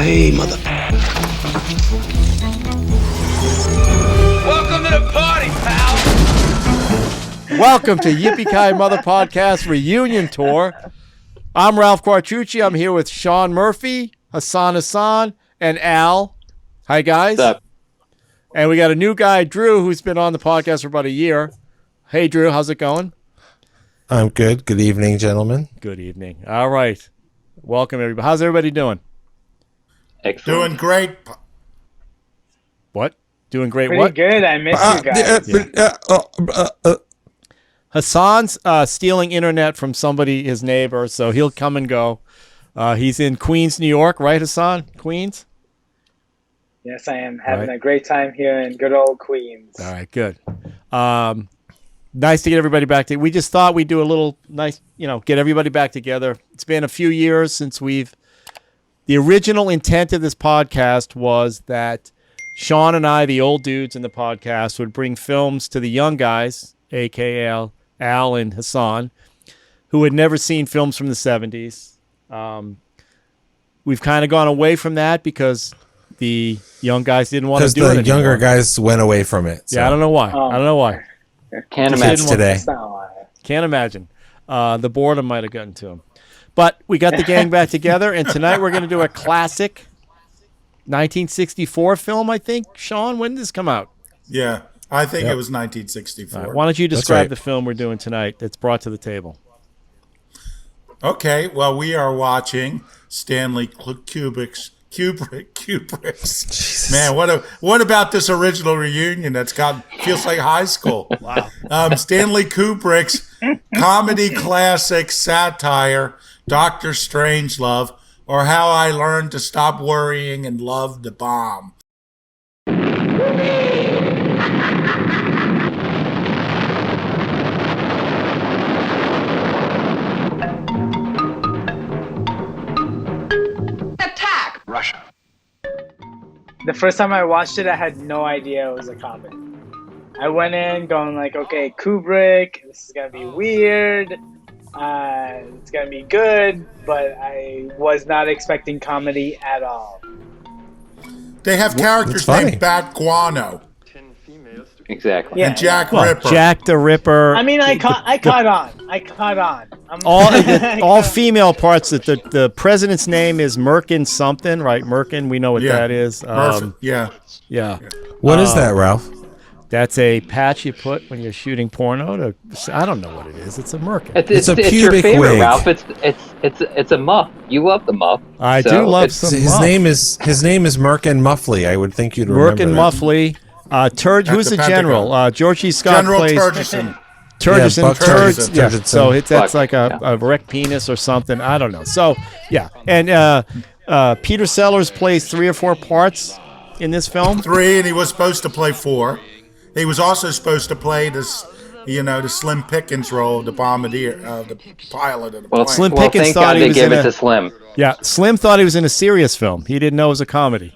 Yippee-Ki-Yay, mother... Welcome to the party, pal! Welcome to Yippee-Ki-Yay Mother Podcast Reunion Tour. I'm Ralph Quartucci. I'm here with Sean Murphy, Hassan, and Al. Hi, guys. What's up? And we got a new guy, Drew, who's been on the podcast for about a year. Hey, Drew, how's it going? I'm good. Good evening, gentlemen. Good evening. All right. Welcome, everybody. How's everybody doing? Excellent. Doing great. What? Doing great. Pretty What? good. I miss you guys. Hassan's stealing internet from somebody, his neighbor, so he'll come and go. He's in Queens, New York, right, Hassan? Queens? Yes, I am having a great time here in good old Queens. All right, good. Nice to get everybody back to. We just thought we'd do a little nice, get everybody back together. It's been a few years since the original intent of this podcast was that Sean and I, the old dudes in the podcast, would bring films to the young guys, a.k.a. Al and Hassan, who had never seen films from the 70s. We've kind of gone away from that because the young guys didn't want to do it anymore. Because the younger guys went away from it. So. Yeah, I don't know why. I don't know why. Can't imagine today. Can't imagine. The boredom might have gotten to him. But we got the gang back together, and tonight we're going to do a classic 1964 film, I think. Sean, when did this come out? Yeah, I think it was 1964. Why don't you describe the film we're doing tonight that's brought to the table? Okay, well, we are watching Stanley Kubrick's. Man, what about this original reunion feels like high school? Wow. Stanley Kubrick's comedy classic satire, Dr. Strangelove, or How I Learned to Stop Worrying and Love the Bomb. Attack! Russia. The first time I watched it, I had no idea it was a comedy. I went in going like, okay, Kubrick, this is going to be weird. It's going to be good, but I was not expecting comedy at all. They have characters named Bat Guano. Exactly. And Jack Ripper. Jack the Ripper. I mean, I caught on. All female parts. That the president's name is Merkin something, right? Merkin, we know what that is. Yeah. What is that, Ralph? That's a patch you put when you're shooting porno. I don't know what it is. It's a Merkin. It's a your pubic favorite, wig. Ralph. It's a muff. You love the muff. I do love some his muff. name is Merkin Muffley. I would think you'd remember Merkin Muffley. Who's the general? George C. Scott General plays Turgison. Turgison. Yeah. Turgison. So that's like a erect penis or something. I don't know. So yeah, and Peter Sellers plays 3 or 4 parts in this film. 3, and he was supposed to play 4. He was also supposed to play this, the Slim Pickens role, the bombardier, the pilot of the plane. Slim Pickens thank thought God he they was gave in it to Slim. Yeah, Slim thought he was in a serious film. He didn't know it was a comedy.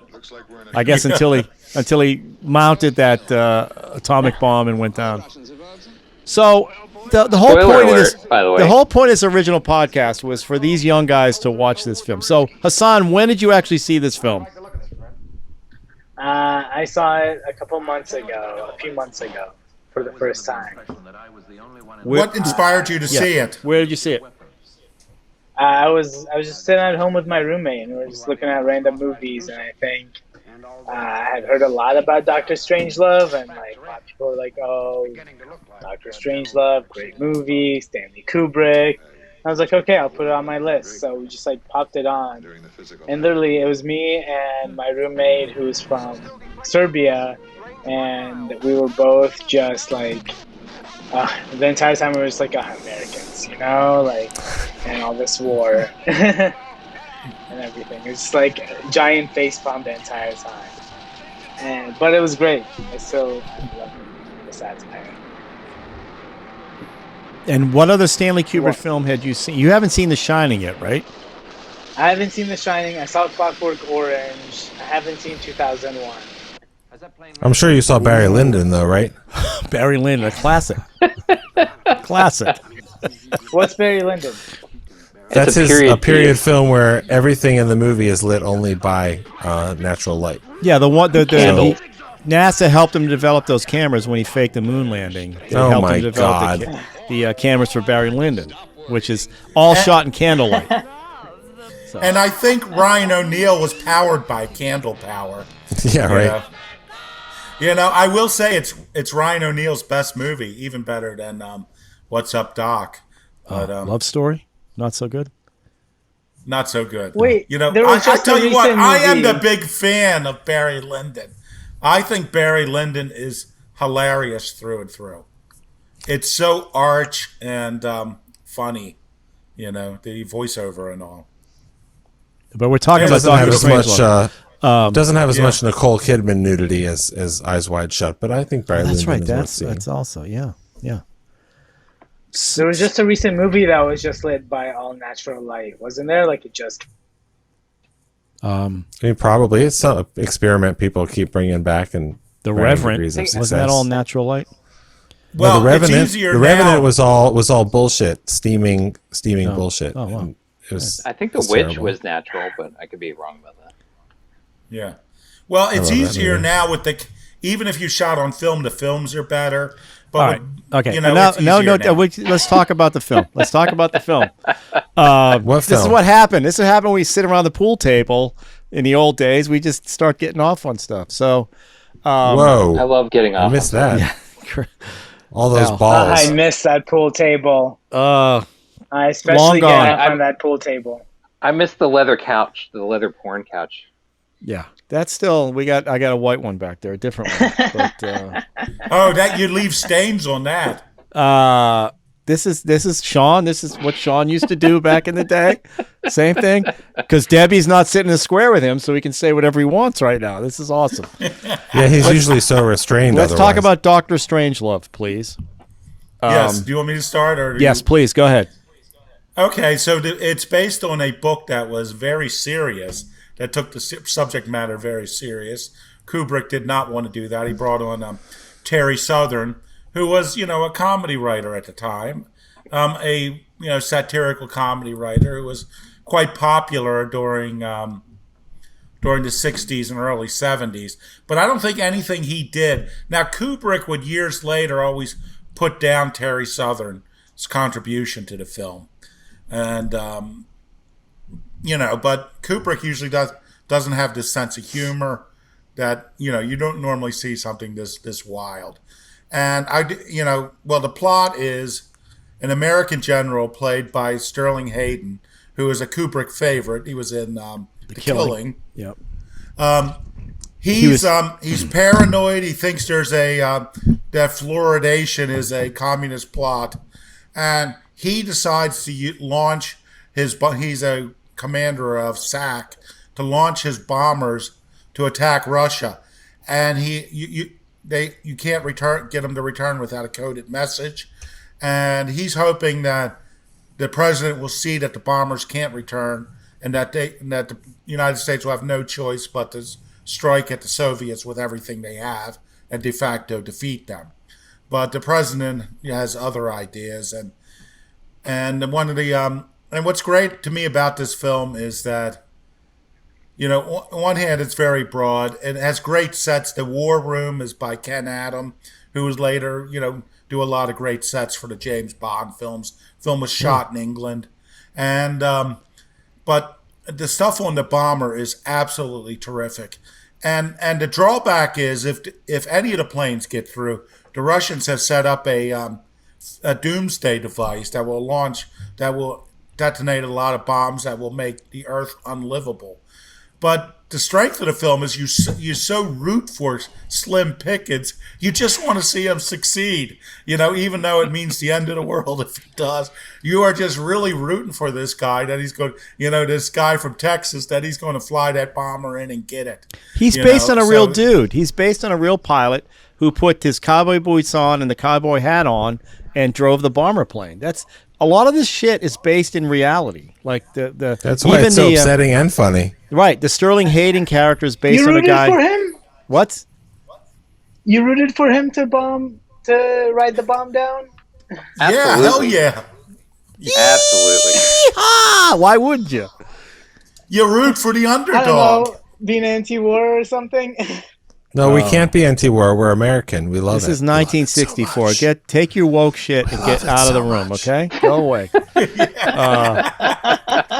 I guess until he mounted that atomic bomb and went down. So the whole Spoiler point of this, alert, by the way. the whole point of this original podcast was for these young guys to watch this film. So Hassan, when did you actually see this film? I saw it a few months ago, for the first time. What inspired you to see it? Where did you see it? I was just sitting at home with my roommate, and we were just looking at random movies, and I think I had heard a lot about Dr. Strangelove, and like a lot of people were like, "Oh, Dr. Strangelove, great movie, Stanley Kubrick." I was like, "Okay, I'll put it on my list." So we just like popped it on, and literally it was me and my roommate who's from Serbia, and we were both just like the entire time we were just like Americans, and all this war and everything. It's just like a giant facepalm the entire time, but it was great. I still love the satire. And what other Stanley Kubrick film had you seen? You haven't seen The Shining yet, right? I haven't seen The Shining. I saw Clockwork Orange. I haven't seen 2001. I'm sure you saw Barry Lyndon, though, right? Barry Lyndon, a classic. Classic. What's Barry Lyndon? That's a a period piece. film where everything in the movie is lit only by natural light. Yeah, the Candle. NASA helped him develop those cameras when he faked the moon landing. They Oh helped my him develop God. the cameras for Barry Lyndon, which is all shot in candlelight. And I think Ryan O'Neal was powered by candle power. Yeah, right. You know, I will say it's Ryan O'Neal's best movie, even better than What's Up, Doc. But Love Story, not so good. not so good. Wait, you know, there was I just a tell you what, recent I am movie- the big fan of Barry Lyndon. I think Barry Lyndon is hilarious through and through. It's so arch and funny, you know, the voiceover and all. But we're talking It about Doesn't have Dr. as much. Strangelove. Doesn't have as yeah. much Nicole Kidman nudity as Eyes Wide Shut, but I think Barry That's Lyndon right. is worth That's seeing. also yeah. There was just a recent movie that was just lit by all natural light, wasn't there? Like it just. I mean, probably it's some experiment people keep bringing back and The varying Reverend, degrees of wasn't that success. all natural light? Well, the Revenant, it's easier the now. Revenant was all bullshit, steaming bullshit. Oh, wow. And it was, I think The it's Witch terrible. was natural, but I could be wrong about that. Yeah. Well, it's love that easier movie. now with the even if you shot on film, the films are better. But All right. Okay. you know, now, it's easier now. let's talk about the film. Let's talk about the film. What This is film? what happened. This is what happened when we sit around the pool table in the old days. We just start getting off on stuff. So, Whoa! I love getting I off. missed that. All those Wow. balls. I miss that pool table. I Long especially gone. get off on that pool table. I miss the leather couch, the leather porn couch. yeah, that's still I got a white one back there, a different one. But Oh, that you leave stains on that. this is Sean. This is what Sean used to do back in the day. Same thing. Because Debbie's not sitting in a square with him, so he can say whatever he wants right now. This is awesome. Yeah, he's usually so restrained. Let's talk otherwise. about Dr. Strangelove, please. Yes. Do you want me to start or? do Yes, you- please go ahead. Okay, so it's based on a book that was very serious, that took the subject matter very serious. Kubrick did not want to do that. He brought on Terry Southern, who was, you know, a comedy writer at the time, a satirical comedy writer who was quite popular during the 60s and early 70s. But I don't think anything he did. Now, Kubrick would years later always put down Terry Southern's contribution to the film. And, but Kubrick usually doesn't have this sense of humor that, you don't normally see something this wild. And, the plot is an American general played by Sterling Hayden, who is a Kubrick favorite. He was in The Killing. Yep. He's paranoid. He thinks there's that fluoridation is a communist plot, and he decides to launch he's a commander of SAC, to launch his bombers to attack Russia, and you can't get him to return without a coded message, and he's hoping that the president will see that the bombers can't return, and that the United States will have no choice but to strike at the Soviets with everything they have and de facto defeat them. But the president has other ideas, and one of the and what's great to me about this film is that, on one hand, it's very broad. It has great sets. The War Room is by Ken Adam, who was later, do a lot of great sets for the James Bond films. Film was shot in England, and but the stuff on the bomber is absolutely terrific. And the drawback is if any of the planes get through, the Russians have set up a doomsday device that will detonate a lot of bombs that will make the Earth unlivable. But the strength of the film is you so root for Slim Pickens. You just want to see him succeed, even though it means the end of the world if he does. You are just really rooting for this guy that he's going, this guy from Texas, that he's going to fly that bomber in and get it. He's based on a real dude. He's based on a real pilot who put his cowboy boots on and the cowboy hat on and drove the bomber plane. That's a lot of this shit is based in reality. Like That's why it's so upsetting and funny. Right, the Sterling Hayden character is based You on a rooted guy. for him? What? You rooted for him to ride the bomb down? Yeah, hell yeah. Absolutely. Yeehaw! Why wouldn't you? You root for the I underdog. don't know, being anti-war or something. No, we can't be anti-war. We're American. We love This it. is 1964. Take your woke shit and get out of the room, okay? Go away.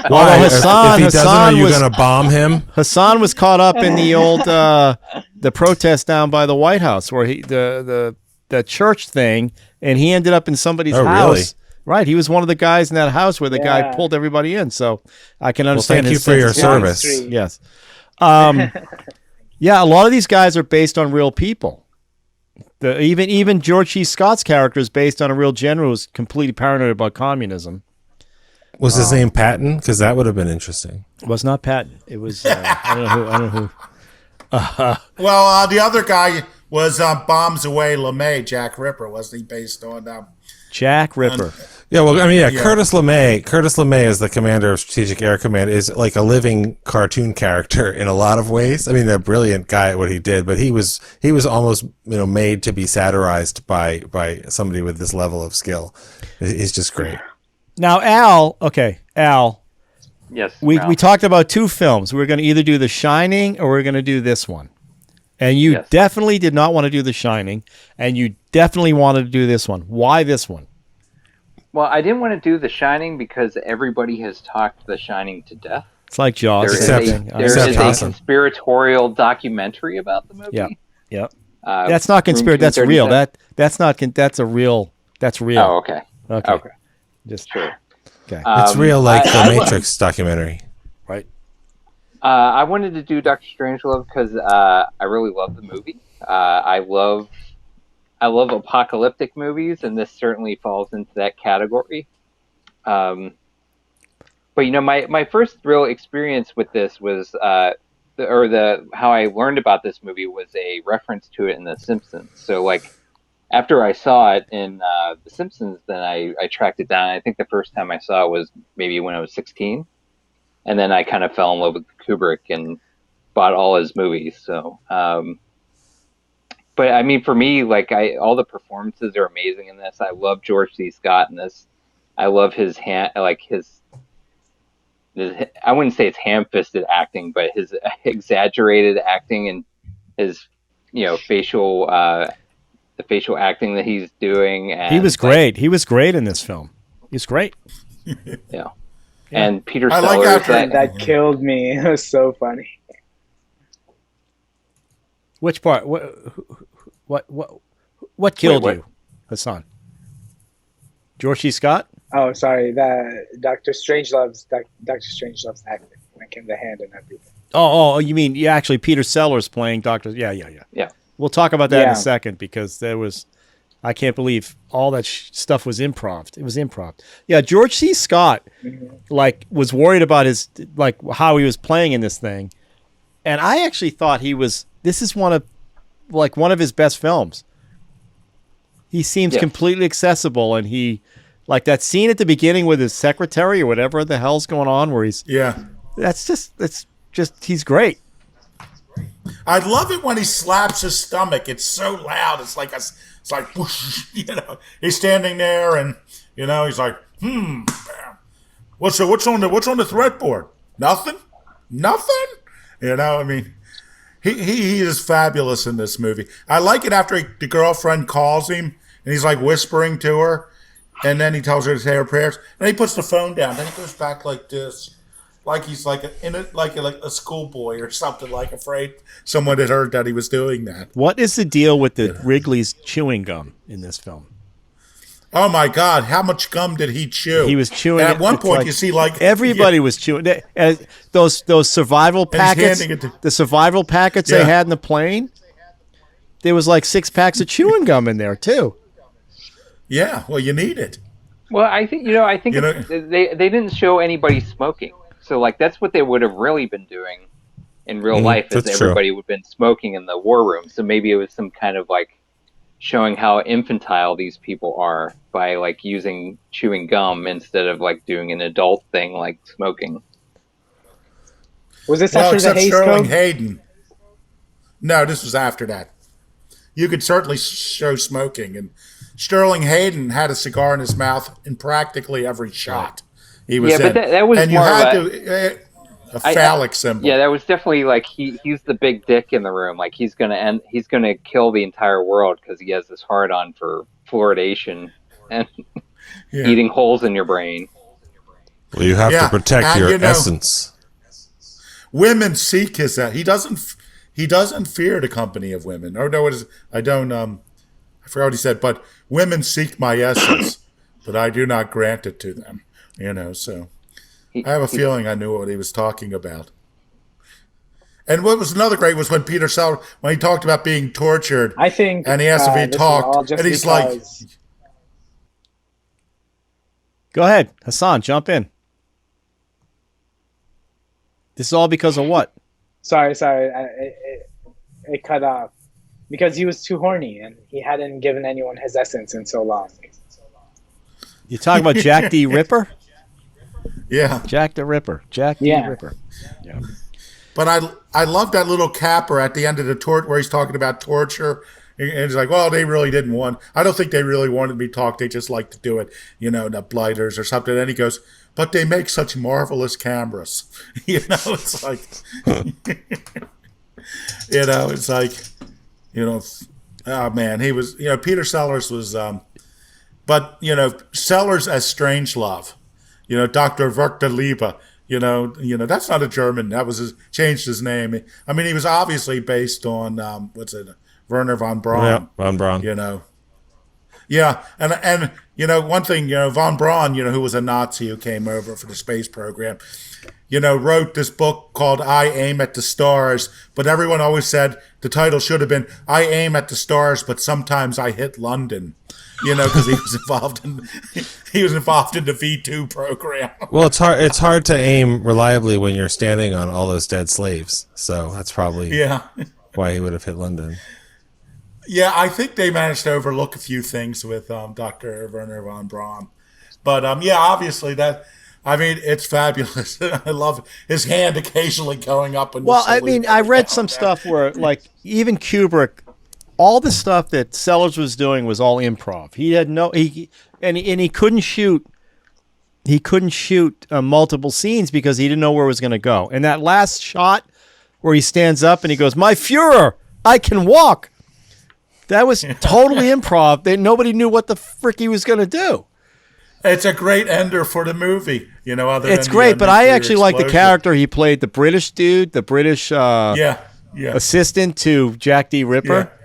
Why? Hassan- if he doesn't, Hassan are you was- going to bomb him? Hassan was caught up in the old the protest down by the White House, where the church thing, and he ended up in somebody's Oh, house. really? Right, he was one of the guys in that house where the guy Yeah. pulled everybody in. So I can Well, understand. thank you his for your sense of- service. Yes. Yeah, a lot of these guys are based on real people. Even George C. Scott's character is based on a real general who's completely paranoid about communism. Was his name Patton? Because that would have been interesting. It was not Patton. It was I don't know who. Well, the other guy was Bombs Away LeMay, Jack Ripper, wasn't he? Based on Jack Ripper. Yeah, well, I mean, Yeah. Curtis LeMay. Curtis LeMay is the commander of Strategic Air Command. Is like a living cartoon character in a lot of ways. I mean, a brilliant guy at what he did, but he was almost made to be satirized by somebody with this level of skill. He's just great. Now, Al. Yes. We Ralph. talked about two films. We were going to either do The Shining or we are going to do this one. And you Yes. definitely did not want to do The Shining, and you definitely wanted to do this one. Why this one? Well, I didn't want to do The Shining because everybody has talked The Shining to death. It's like Jaws. There is Except- a, there is except a Hassan. conspiratorial documentary about the movie. Yeah. Yep. That's That's not conspiracy. That's real. That's not. That's a real. That's real. Oh, okay. Okay. Okay. Just Sure. okay. It's real, like I- the Matrix documentary. Right. I wanted to do Doctor Strangelove because I really love the movie. I love apocalyptic movies, and this certainly falls into that category. But my first real experience with this was how I learned about this movie was a reference to it in The Simpsons. So like after I saw it in The Simpsons, then I tracked it down. I think the first time I saw it was maybe when I was 16. And then I kind of fell in love with Kubrick and bought all his movies. So, but I mean, for me, like all the performances are amazing in this. I love George C. Scott in this. I love his I wouldn't say it's ham-fisted acting, but his exaggerated acting and his, the facial acting that he's doing. And He was great. He was great in this film. He's great. Yeah. And Peter I like Sellers. after- That killed me. It was so funny. Which part? What killed what? you, Hassan? George C. Scott? Oh, sorry. That Doctor Strangelove's acting, like in the hand and everything. Oh, you mean actually Peter Sellers playing Doctor? Yeah. Yeah. We'll talk about that in Yeah. a second because there was. I can't believe all that stuff was improv. It was improv. Yeah, George C. Scott, was worried about his how he was playing in this thing, and I actually thought this is one of his best films. He seems Yes. completely accessible, and he like that scene at the beginning with his secretary or whatever the hell's going on, where he's that's just he's great. I love it when he slaps his stomach. It's so loud. It's like whoosh, He's standing there, and he's like, what's on the threat board? Nothing. I mean, he is fabulous in this movie. I like it after the girlfriend calls him, and he's like whispering to her, and then he tells her to say her prayers, and he puts the phone down. Then he goes back like this. Like he's like a schoolboy or something, like afraid someone had heard that he was doing that. What is the deal with the Wrigley's chewing gum in this film? Oh my God! How much gum did he chew? He was chewing. And at one it's point, you see everybody was chewing those survival he's packets. handing it to- The survival packets they had in the plane. There was like 6 packs of chewing gum in there too. Yeah, well, you need it. Well, I think they didn't show anybody smoking, so like that's what they would have really been doing in real life. Is that's true. everybody would have been smoking in the war room? So maybe it was some kind of like showing how infantile these people are by like using chewing gum instead of like doing an adult thing like smoking. Was this Well, after the except Hays Sterling Code? Hayden. No, this was after that. You could certainly show smoking, and Sterling Hayden had a cigar in his mouth in practically every shot. he was Yeah, but in. that was and you more of had a- a phallic symbol. Yeah, that was definitely like he's the big dick in the room. Like he's gonna kill the entire world because he has this hard on for fluoridation and Yeah. eating holes in your brain. Well, you have to Yeah, protect and, your you know, essence. Women seek his. He doesn't fear the company of women. Or no, it is. I don't. I forgot what he said. But women seek my essence, but I do not grant it to them. So I have a feeling I knew what he was talking about. And what was another great was when Peter Sellers, when he talked about being tortured. I think, and he asked if he this is all talked, just and he's because- like, Go ahead, Hassan, jump in. This is all because of what? Sorry, it cut off because he was too horny and he hadn't given anyone his essence in so long. You talking about Jack the Ripper? yeah. Jack the Ripper. Jack the Yeah. Ripper. Yeah. But I love that little capper at the end of the where he's talking about torture. And he's like, well, they really didn't want. I don't think they really wanted me to talk. They just like to do it, the blighters or something. And he goes, but they make such marvelous cameras. It's like, it's like, oh man, he was, Peter Sellers was, but Sellers as Strangelove, Dr. Werchter Liebe. That's not a German. That was changed his name. I mean, he was obviously based on Werner von Braun. Yeah, von Braun. Yeah, and one thing, von Braun, who was a Nazi who came over for the space program, wrote this book called I Aim at the Stars, but everyone always said the title should have been I Aim at the Stars, but sometimes I hit London. Because he was involved in the V2 program. Well, it's hard to aim reliably when you're standing on all those dead slaves. So that's probably why he would have hit London. Yeah, I think they managed to overlook a few things with Dr. Werner von Braun. But obviously it's fabulous. I love his hand occasionally going up. And Well, I mean, I read some stuff where, like, even Kubrick, all the stuff that Sellers was doing was all improv. He had he couldn't shoot. He couldn't shoot multiple scenes because he didn't know where it was going to go. And that last shot where he stands up and he goes, "My Fuhrer, I can walk." That was totally improv. Nobody knew what the frick he was going to do. It's a great ender for the movie. It's great, but I actually like the character he played, the British dude, the British assistant to Jack the Ripper. Yeah.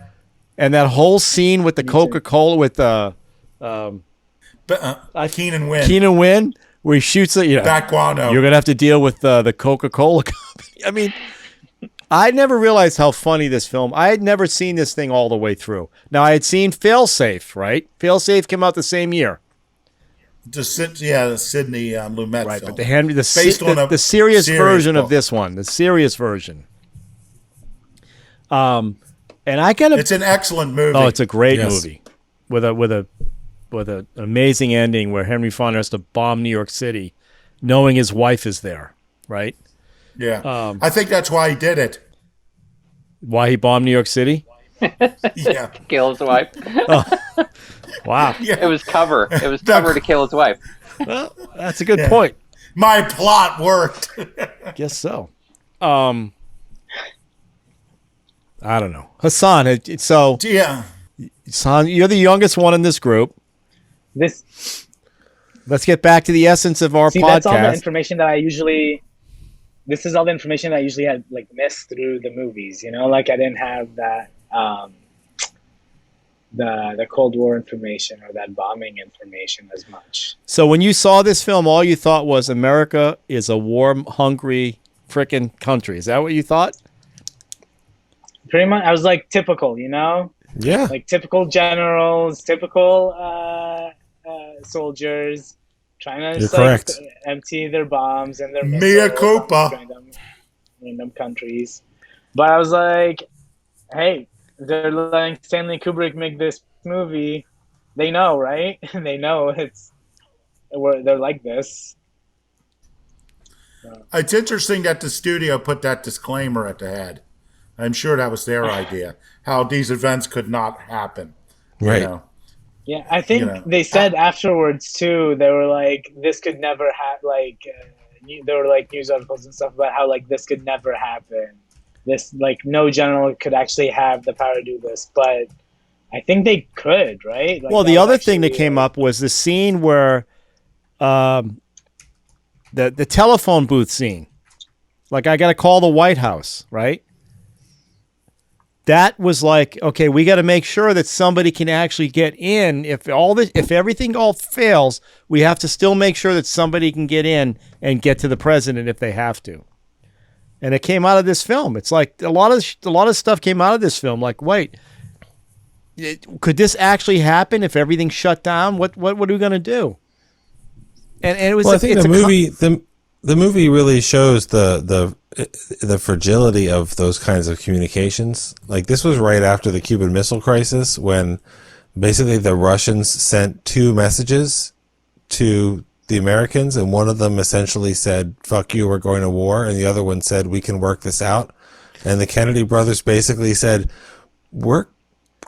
And that whole scene with the Coca-Cola with Keenan Wynn. Keenan Wynn, where he shoots it. Back guano. You're gonna have to deal with the Coca-Cola company. I mean, I never realized how funny this film. I had never seen this thing all the way through. Now I had seen Failsafe, right? Failsafe came out the same year. The Sidney Lumet Right, film. but the serious version of this one, the serious version. And I kind of it's an excellent movie. Oh, it's a great movie with an amazing ending where Henry Fonda has to bomb New York City, knowing his wife is there. Right? Yeah, I think that's why he did it. Why he bombed New York City? Yeah, Kill his wife. Wow. Yeah. It was cover. It was cover to kill his wife. Well, that's a good point. My plot worked. Guess so. I don't know. Hassan, Hassan, you're the youngest one in this group. Let's get back to the essence of our podcast. That's all the information that I usually. This is all the information that I usually had missed through the movies. I didn't have that the Cold War information or that bombing information as much. So when you saw this film, all you thought was America is a war-hungry frickin' country. Is that what you thought? Pretty much, I was typical, Yeah. Typical generals, typical soldiers trying to You're correct. empty their bombs and their Mea culpa. Random countries. But I was like, hey, they're letting Stanley Kubrick make this movie. They know, right? They know they're like this. It's interesting that the studio put that disclaimer at the head. I'm sure that was their idea, how these events could not happen. Right. Yeah, I think they said afterwards too. They were like, "This could never happen." There were like news articles and stuff about how like this could never happen. This like no general could actually have the power to do this, but I think they could, right? Like, well, that the was other thing that actually, came up was the scene where the telephone booth scene. Like, I got to call the White House, right? That was like, okay, we got to make sure that somebody can actually get in. If everything all fails, we have to still make sure that somebody can get in and get to the president if they have to. And it came out of this film. It's like a lot of stuff came out of this film. Like, wait, could this actually happen if everything shut down? What are we going to do? And it was. Well, I think the movie really shows the fragility of those kinds of communications. Like, this was right after the Cuban Missile Crisis, when basically the Russians sent 2 messages to the Americans, and one of them essentially said, "Fuck you, we're going to war," and the other one said, "We can work this out." And the Kennedy brothers basically said, "We're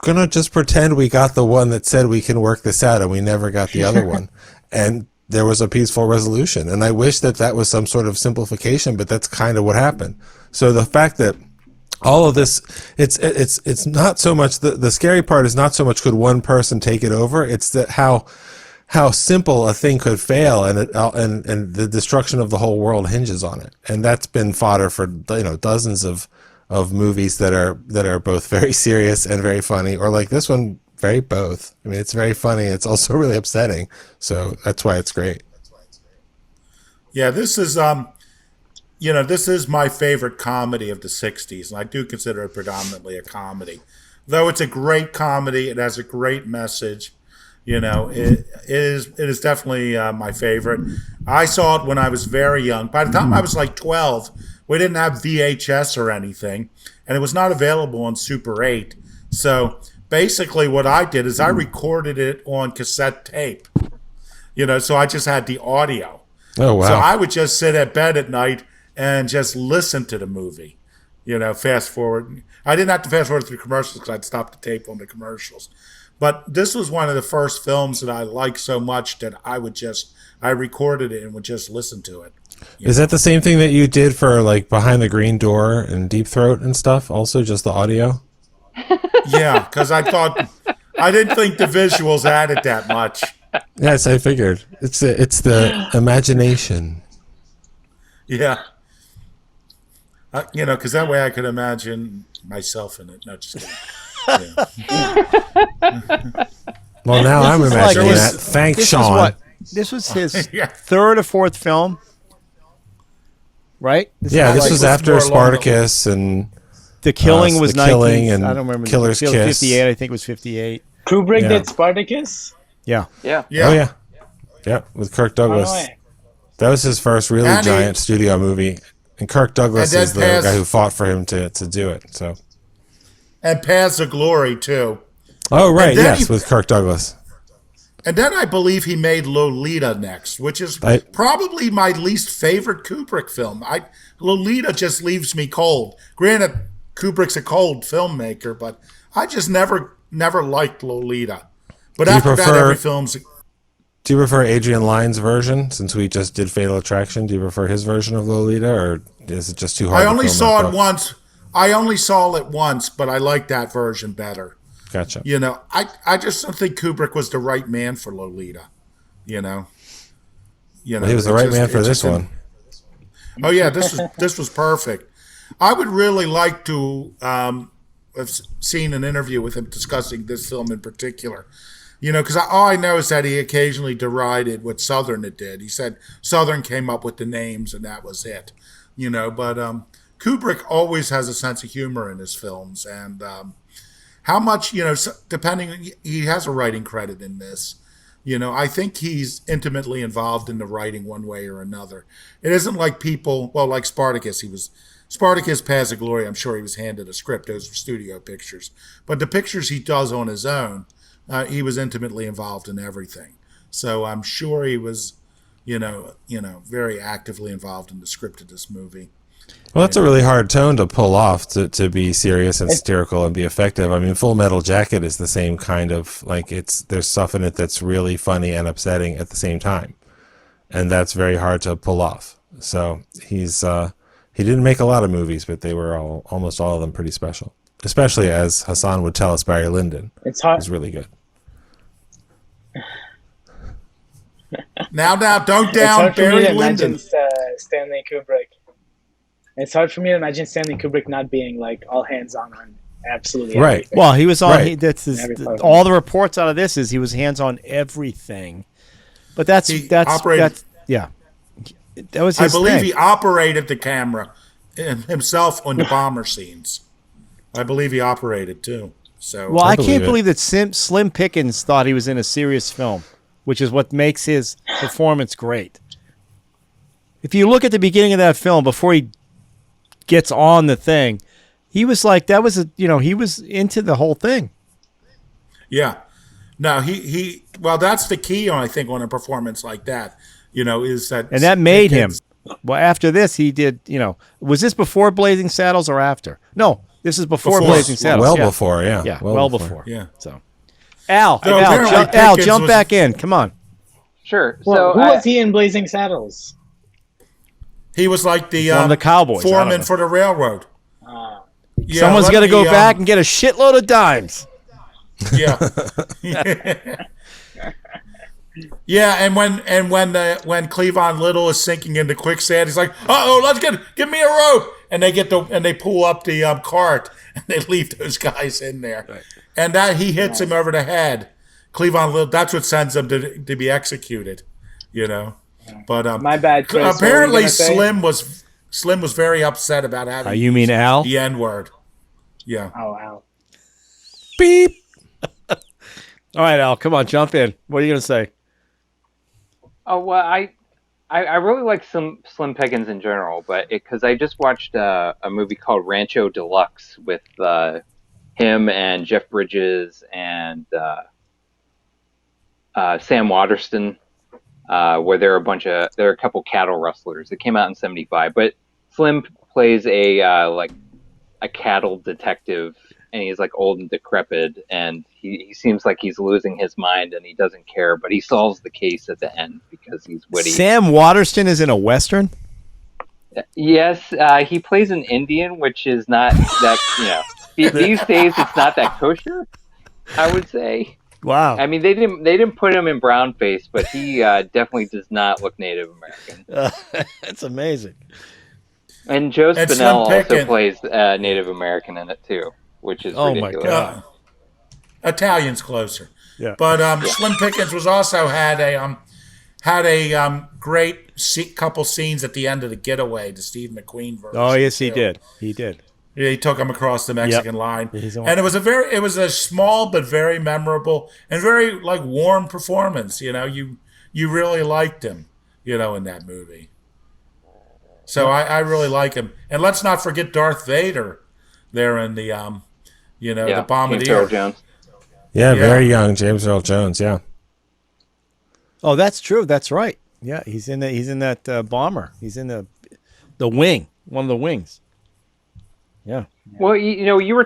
gonna just pretend we got the one that said we can work this out, and we never got the other one." And there was a peaceful resolution. And I wish that was some sort of simplification, but that's kind of what happened. So the fact that all of this, it's not so much, the scary part is not so much could one person take it over, it's that how simple a thing could fail, and the destruction of the whole world hinges on it. And that's been fodder for, dozens of movies that are both very serious and very funny, or like this one, very both. I mean, it's very funny. It's also really upsetting. So that's why it's great. Yeah, this is this is my favorite comedy of the '60s, and I do consider it predominantly a comedy. Though it's a great comedy, it has a great message. It is definitely my favorite. I saw it when I was very young. By the time I was like 12, we didn't have VHS or anything, and it was not available on Super 8. So basically what I did is I recorded it on cassette tape, so I just had the audio. Oh, wow. So I would just sit at bed at night and just listen to the movie, fast forward. I didn't have to fast forward through commercials because I'd stop the tape on the commercials. But this was one of the first films that I liked so much that I recorded it and would just listen to it. Is that the same thing that you did for like Behind the Green Door and Deep Throat and stuff? Also just the audio? Yeah, because I didn't think the visuals added that much. Yes, I figured. It's the imagination. Yeah. Because that way I could imagine myself in it. No, just kidding. Yeah. Well, now I'm imagining that. Thanks, Sean. This was his Yeah. 3rd or 4th film, right? This like- was after Spartacus and The Killing was The Killing 19. and I don't remember. Killer's Kiss. 58. I think it was 58. Kubrick Yeah. did Spartacus. Yeah. Yeah. Yeah. Oh yeah, yeah, with Kirk Douglas. No way. That was his first really And giant studio movie, and Kirk Douglas And is the then guy who fought for him to do it. So. And Paths of Glory, too. Oh right, And then yes, with Kirk Douglas. And then I believe he made Lolita next, which is probably my least favorite Kubrick film. Lolita just leaves me cold. Granted, Kubrick's a cold filmmaker, but I just never liked Lolita. But after that, every film's... Do you prefer Adrian Lyne's version? Since we just did Fatal Attraction, do you prefer his version of Lolita, or is it just too hard? I only saw it once. I only saw it once, but I like that version better. Gotcha. I just don't think Kubrick was the right man for Lolita. He was the right man for this one. Oh yeah, this was perfect. I would really like to have seen an interview with him discussing this film in particular. Because all I know is that he occasionally derided what Southern did. He said Southern came up with the names and that was it. But Kubrick always has a sense of humor in his films, and how much, depending, he has a writing credit in this. I think he's intimately involved in the writing one way or another. It isn't like people, like Spartacus, Spartacus, Paths of Glory, I'm sure he was handed a script. Those were studio pictures. But the pictures he does on his own, he was intimately involved in everything. So I'm sure he was, very actively involved in the script of this movie. Well, that's a really hard tone to pull off to be serious and satirical and be effective. I mean, Full Metal Jacket is the same kind of like there's stuff in it that's really funny and upsetting at the same time, and that's very hard to pull off. So he didn't make a lot of movies, but they were almost all of them pretty special. Especially as Hassan would tell us, Barry Lyndon. It's hard. Was really good. Now, don't It's down hard for me Barry to imagine Lyndon. Stanley Kubrick. It's hard for me to imagine Stanley Kubrick not being like all hands on absolutely Right. everything. Well, he was on. Right. All the reports out of this is he was hands on everything. But that's operated- yeah. That was I his believe thing. he operated the camera himself on the bomber scenes. I believe he operated too. So Well, I believe can't it. believe that Slim Pickens thought he was in a serious film, which is what makes his performance great. If you look at the beginning of that film before he gets on the thing, he was like he was into the whole thing. yeah, no, he well, that's the key on I think on a performance like that. Is that And that made him. Pickens- Well, after this, he did, was this before Blazing Saddles or after? No, this is before Before. Blazing Saddles. Well yeah. before, yeah. Yeah, well before. Yeah. So, Al, So apparently Al, Pickens jump was- back in. Come on. Sure. Well, So who was he in Blazing Saddles? He was like the One of the cowboys. I don't foreman know. for the railroad. Yeah, Someone's let got to me, go back and get a shitload of dimes. Yeah. Yeah, and when Cleavon Little is sinking into quicksand, he's like, "Uh-oh, let's give me a rope!" And they pull up the cart and they leave those guys in there, right. And that he hits him over the head. Cleavon Little, that's what sends him to be executed, But My bad, Chris. What were you apparently gonna say? Slim was very upset about having You mean Al? the N word. Yeah. Oh wow. Beep. All right, Al, come on, jump in. What are you going to say? Oh well, I really like Slim Pickens in general, but because I just watched a movie called Rancho Deluxe with him and Jeff Bridges and Sam Waterston, where there are a couple cattle rustlers. It came out in '75, but Slim plays a cattle detective, and he's like old and decrepit, and he seems like he's losing his mind, and he doesn't care, but he solves the case at the end because he's witty. Sam Waterston is in a Western? Yes, he plays an Indian, which is not that, these days it's not that kosher, I would say. Wow. I mean, they didn't put him in brownface, but he definitely does not look Native American. That's amazing. And Joe And Spinell Slim also Pickens. plays Native American in it too, which is Oh my ridiculous. God. Italian's closer. Yeah. But Slim Pickens was also had a great couple scenes at the end of The Getaway, the Steve McQueen version. Oh, yes, he too. did. He did. Yeah, he took him across the Mexican line, He's on. and it was a small but very memorable and very warm performance. You really liked him, in that movie. So I really like him, and let's not forget Darth Vader there in the the James Earl Bombardier. Jones. Yeah, Yeah. very young James Earl Jones, yeah. Oh, that's true. That's right. Yeah, he's in that bomber. He's in the wing, one of the wings. Yeah. Well, you were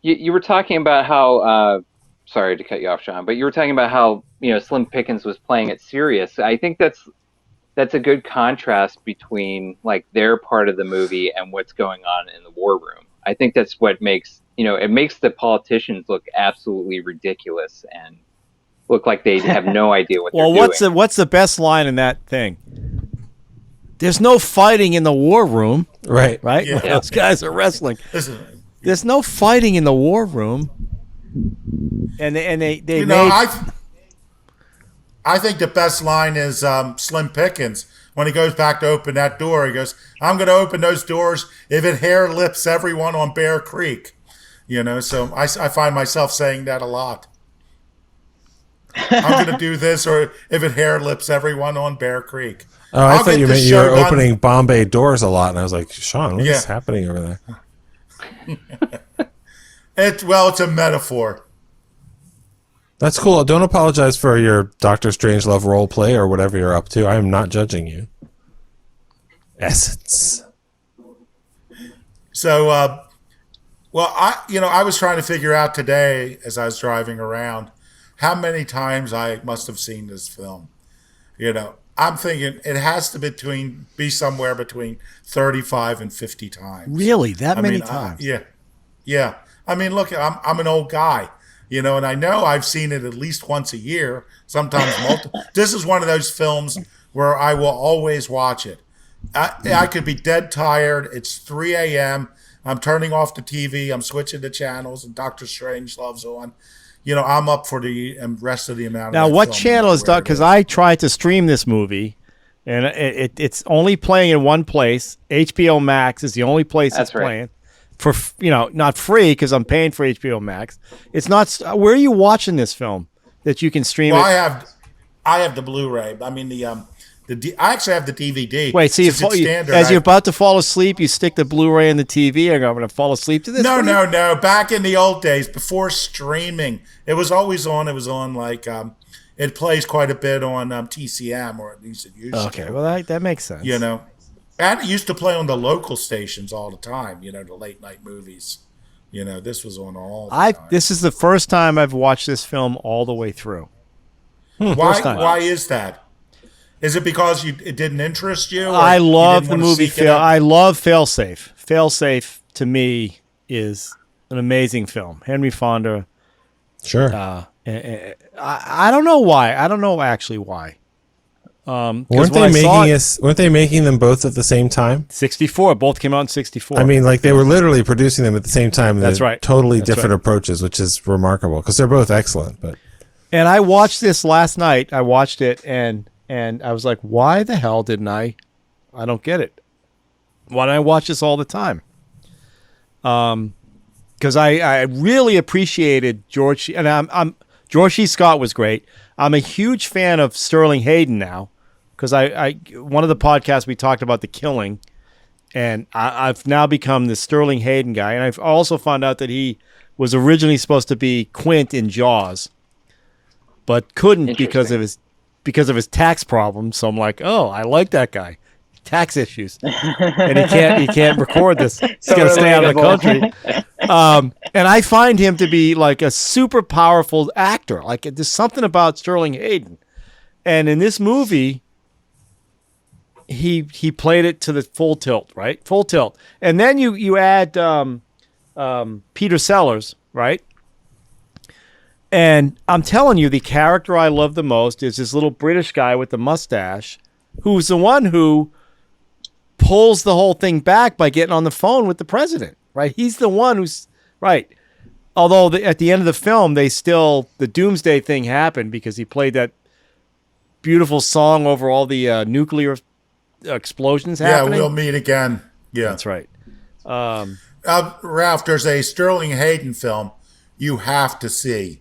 you were talking about how sorry to cut you off, Sean, but you were talking about how Slim Pickens was playing it serious. I think that's a good contrast between their part of the movie and what's going on in the war room. I think that's what makes it makes the politicians look absolutely ridiculous and look like they have no idea what they're doing. What's the best line in that thing? There's no fighting in the war room, Right. right? Yeah. Those guys are wrestling. Listen, There's no fighting in the war room, and they made. I think the best line is Slim Pickens when he goes back to open that door. He goes, "I'm going to open those doors if it hair lips everyone on Bear Creek." So I find myself saying that a lot. I'm going to do this, or if it hair lips everyone on Bear Creek. Oh, I I'll thought get you the meant you show were done. opening Bombay doors a lot, and I was like, Sean, what is Yeah. happening over there? It's a metaphor. That's cool. Don't apologize for your Doctor Strangelove role play or whatever you're up to. I am not judging you. Essence. So, well, I was trying to figure out today as I was driving around how many times I must have seen this film. I'm thinking it has to be somewhere between 35 and 50 times. Really, that many times? Yeah. I mean, look, I'm an old guy, and I know I've seen it at least once a year, sometimes multiple. This is one of those films where I will always watch it. I could be dead tired. It's 3 a.m. I'm turning off the TV. I'm switching the channels, and Doctor Strangelove's on. I'm up for the rest of the amount. Now, of that what film channel is that? Because I tried to stream this movie, and it's only playing in one place. HBO Max is the only place it's playing. For not free because I'm paying for HBO Max. It's not. Where are you watching this film that you can stream it? I have the Blu-ray. I mean I actually have the DVD. Wait, so you're about to fall asleep, you stick the Blu-ray in the TV, and I'm going to fall asleep to this? No. Back in the old days, before streaming, it was always on. It was on it plays quite a bit on TCM, or at least it used to. Okay, well that makes sense. And it used to play on the local stations all the time. The late night movies. This was on all the time. This is the first time I've watched this film all the way through. Why is that? Is it because it didn't interest you? I love the movie. I love Failsafe. Failsafe to me is an amazing film. Henry Fonda. Sure. I don't know why. I don't know actually why. Weren't they making them both at the same time? 64. Both came out in 64. I mean, they were literally producing them at the same time. That's right. Totally different approaches, which is remarkable because they're both excellent. And I watched this last night. I watched it and I was like, why the hell didn't I don't get it. Why don't I watch this all the time? Because I really appreciated George, and George C. Scott was great. I'm a huge fan of Sterling Hayden now, because one of the podcasts we talked about The Killing, and I've now become the Sterling Hayden guy, and I've also found out that he was originally supposed to be Quint in Jaws, but couldn't because of his tax problems. So I'm like, oh, I like that guy. Tax issues, and he can't record this. He's got to stay out of the country. And I find him to be like a super powerful actor. Like there's something about Sterling Hayden, and in this movie, he played it to the full tilt, right? Full tilt, and then you add Peter Sellers, right? And I'm telling you, the character I love the most is this little British guy with the mustache, who's the one who pulls the whole thing back by getting on the phone with the president, right? He's the one who's right. Although at the end of the film, the doomsday thing happened because he played that beautiful song over all the nuclear explosions happening. Yeah, we'll meet again. Yeah, that's right. Ralph, there's a Sterling Hayden film you have to see.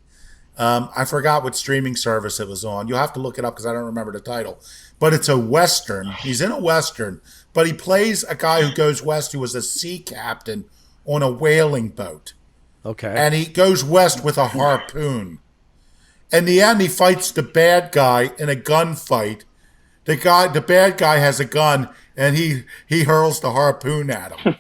I forgot what streaming service it was on. You'll have to look it up because I don't remember the title. But it's a Western. He's in a Western, but he plays a guy who goes west who was a sea captain on a whaling boat. Okay. And he goes west with a harpoon. In the end, he fights the bad guy in a gunfight. The bad guy has a gun, and he hurls the harpoon at him.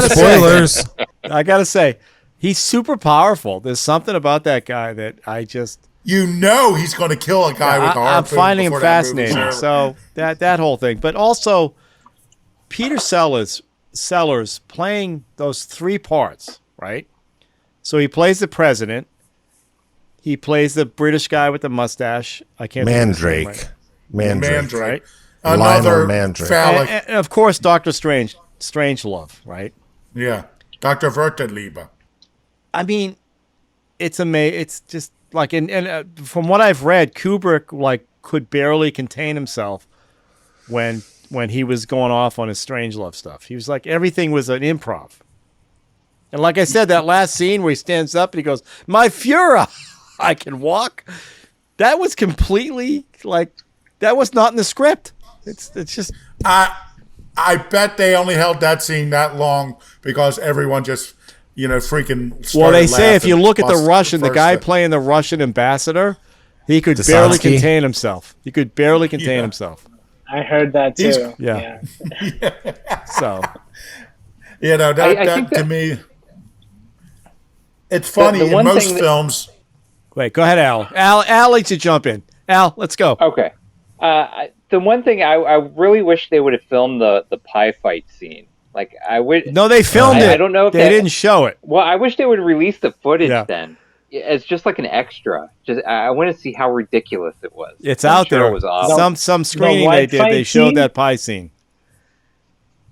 Spoilers. I gotta say, he's super powerful. There's something about that guy that I just... he's going to kill a guy with a harpoon. I'm finding him fascinating. So that whole thing. But also, Peter Sellers playing those three parts, right? So he plays the president. He plays the British guy with the mustache. I can't Mandrake. Right. Mandrake. Right? Another Mandrake. phallic. And of course, Doctor Strangelove, right? Yeah. Dr. Verteliebe. I mean, it's amazing. It's just like, and from what I've read, Kubrick could barely contain himself when he was going off on his Strangelove stuff. He was like, everything was an improv. And like I said, that last scene where he stands up and he goes, "My Führer, I can walk." That was completely that was not in the script. It's just. I bet they only held that scene that long because everyone just freaking started. Well, they say if you look at the Russian, the guy playing the Russian ambassador, he could barely contain himself. He could barely contain himself. I heard that too. Yeah. So. You know, I that think to that- me, it's funny the in one most thing that- films. Wait, go ahead, Al. Al likes to jump in. Al, let's go. Okay. The one thing I really wish they would have filmed the pie fight scene. Like I would. No, they filmed it. I don't know if they didn't show it. Well, I wish they would release the footage Yeah. then. It's just like an extra. Just I want to see how ridiculous it was. It's I'm out sure there. It was awesome. Some screening white they did. fight They showed scene? that pie scene.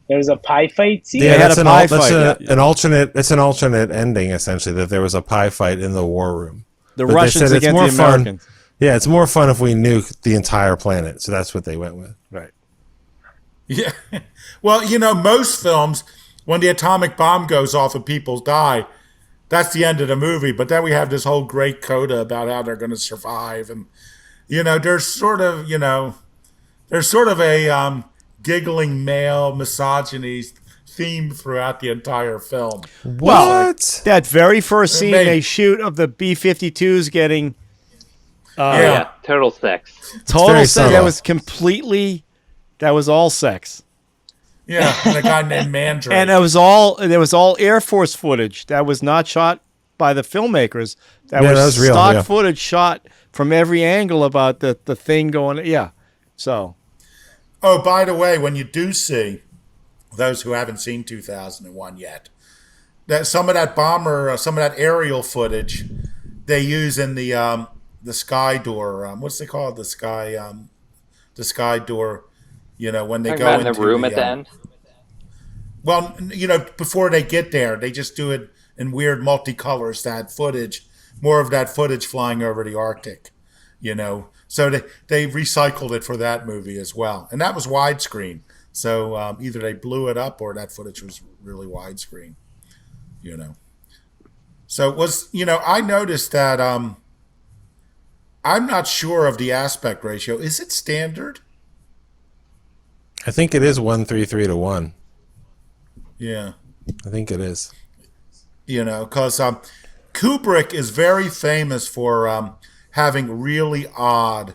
There was a pie fight scene. They Yeah, had that's a an pie al- that's fight, an alternate. It's an alternate ending essentially. That there was a pie fight in the war room. The But they Russians said it's against more the fun. Americans. Yeah, it's more fun if we nuke the entire planet. So that's what they went with. Right. Yeah. Well, you know, most films, when the atomic bomb goes off and people die, that's the end of the movie. But then we have this whole great coda about how they're going to survive. And, you know, there's sort of a giggling male misogyny theme throughout the entire film. What? That very first scene Maybe. they shoot of the B-52s getting Yeah, total sex. total very sex. That subtle. was completely. That was all sex. Yeah, and a guy named Mandrake. And it was all Air Force footage that was not shot by the filmmakers. That Yeah, was, that was real, stock yeah. footage shot from every angle about the thing going. Yeah. So Oh, by the way, when you do see those who haven't seen 2001 yet, that some of that bomber, some of that aerial footage they use in the sky door. What's they call it? The sky door. You know, when they Talking go about in into the room at the end. Well, you know, before they get there, they just do it in weird multicolors. That footage, more of that footage flying over the Arctic. You know, so they recycled it for that movie as well, and that was widescreen. So either they blew it up or that footage was really widescreen. You know, so it was, you know, I noticed that I'm not sure of the aspect ratio. Is it standard? I think it is 1:33 to 1. Yeah. I think it is. You know, because Kubrick is very famous for having really odd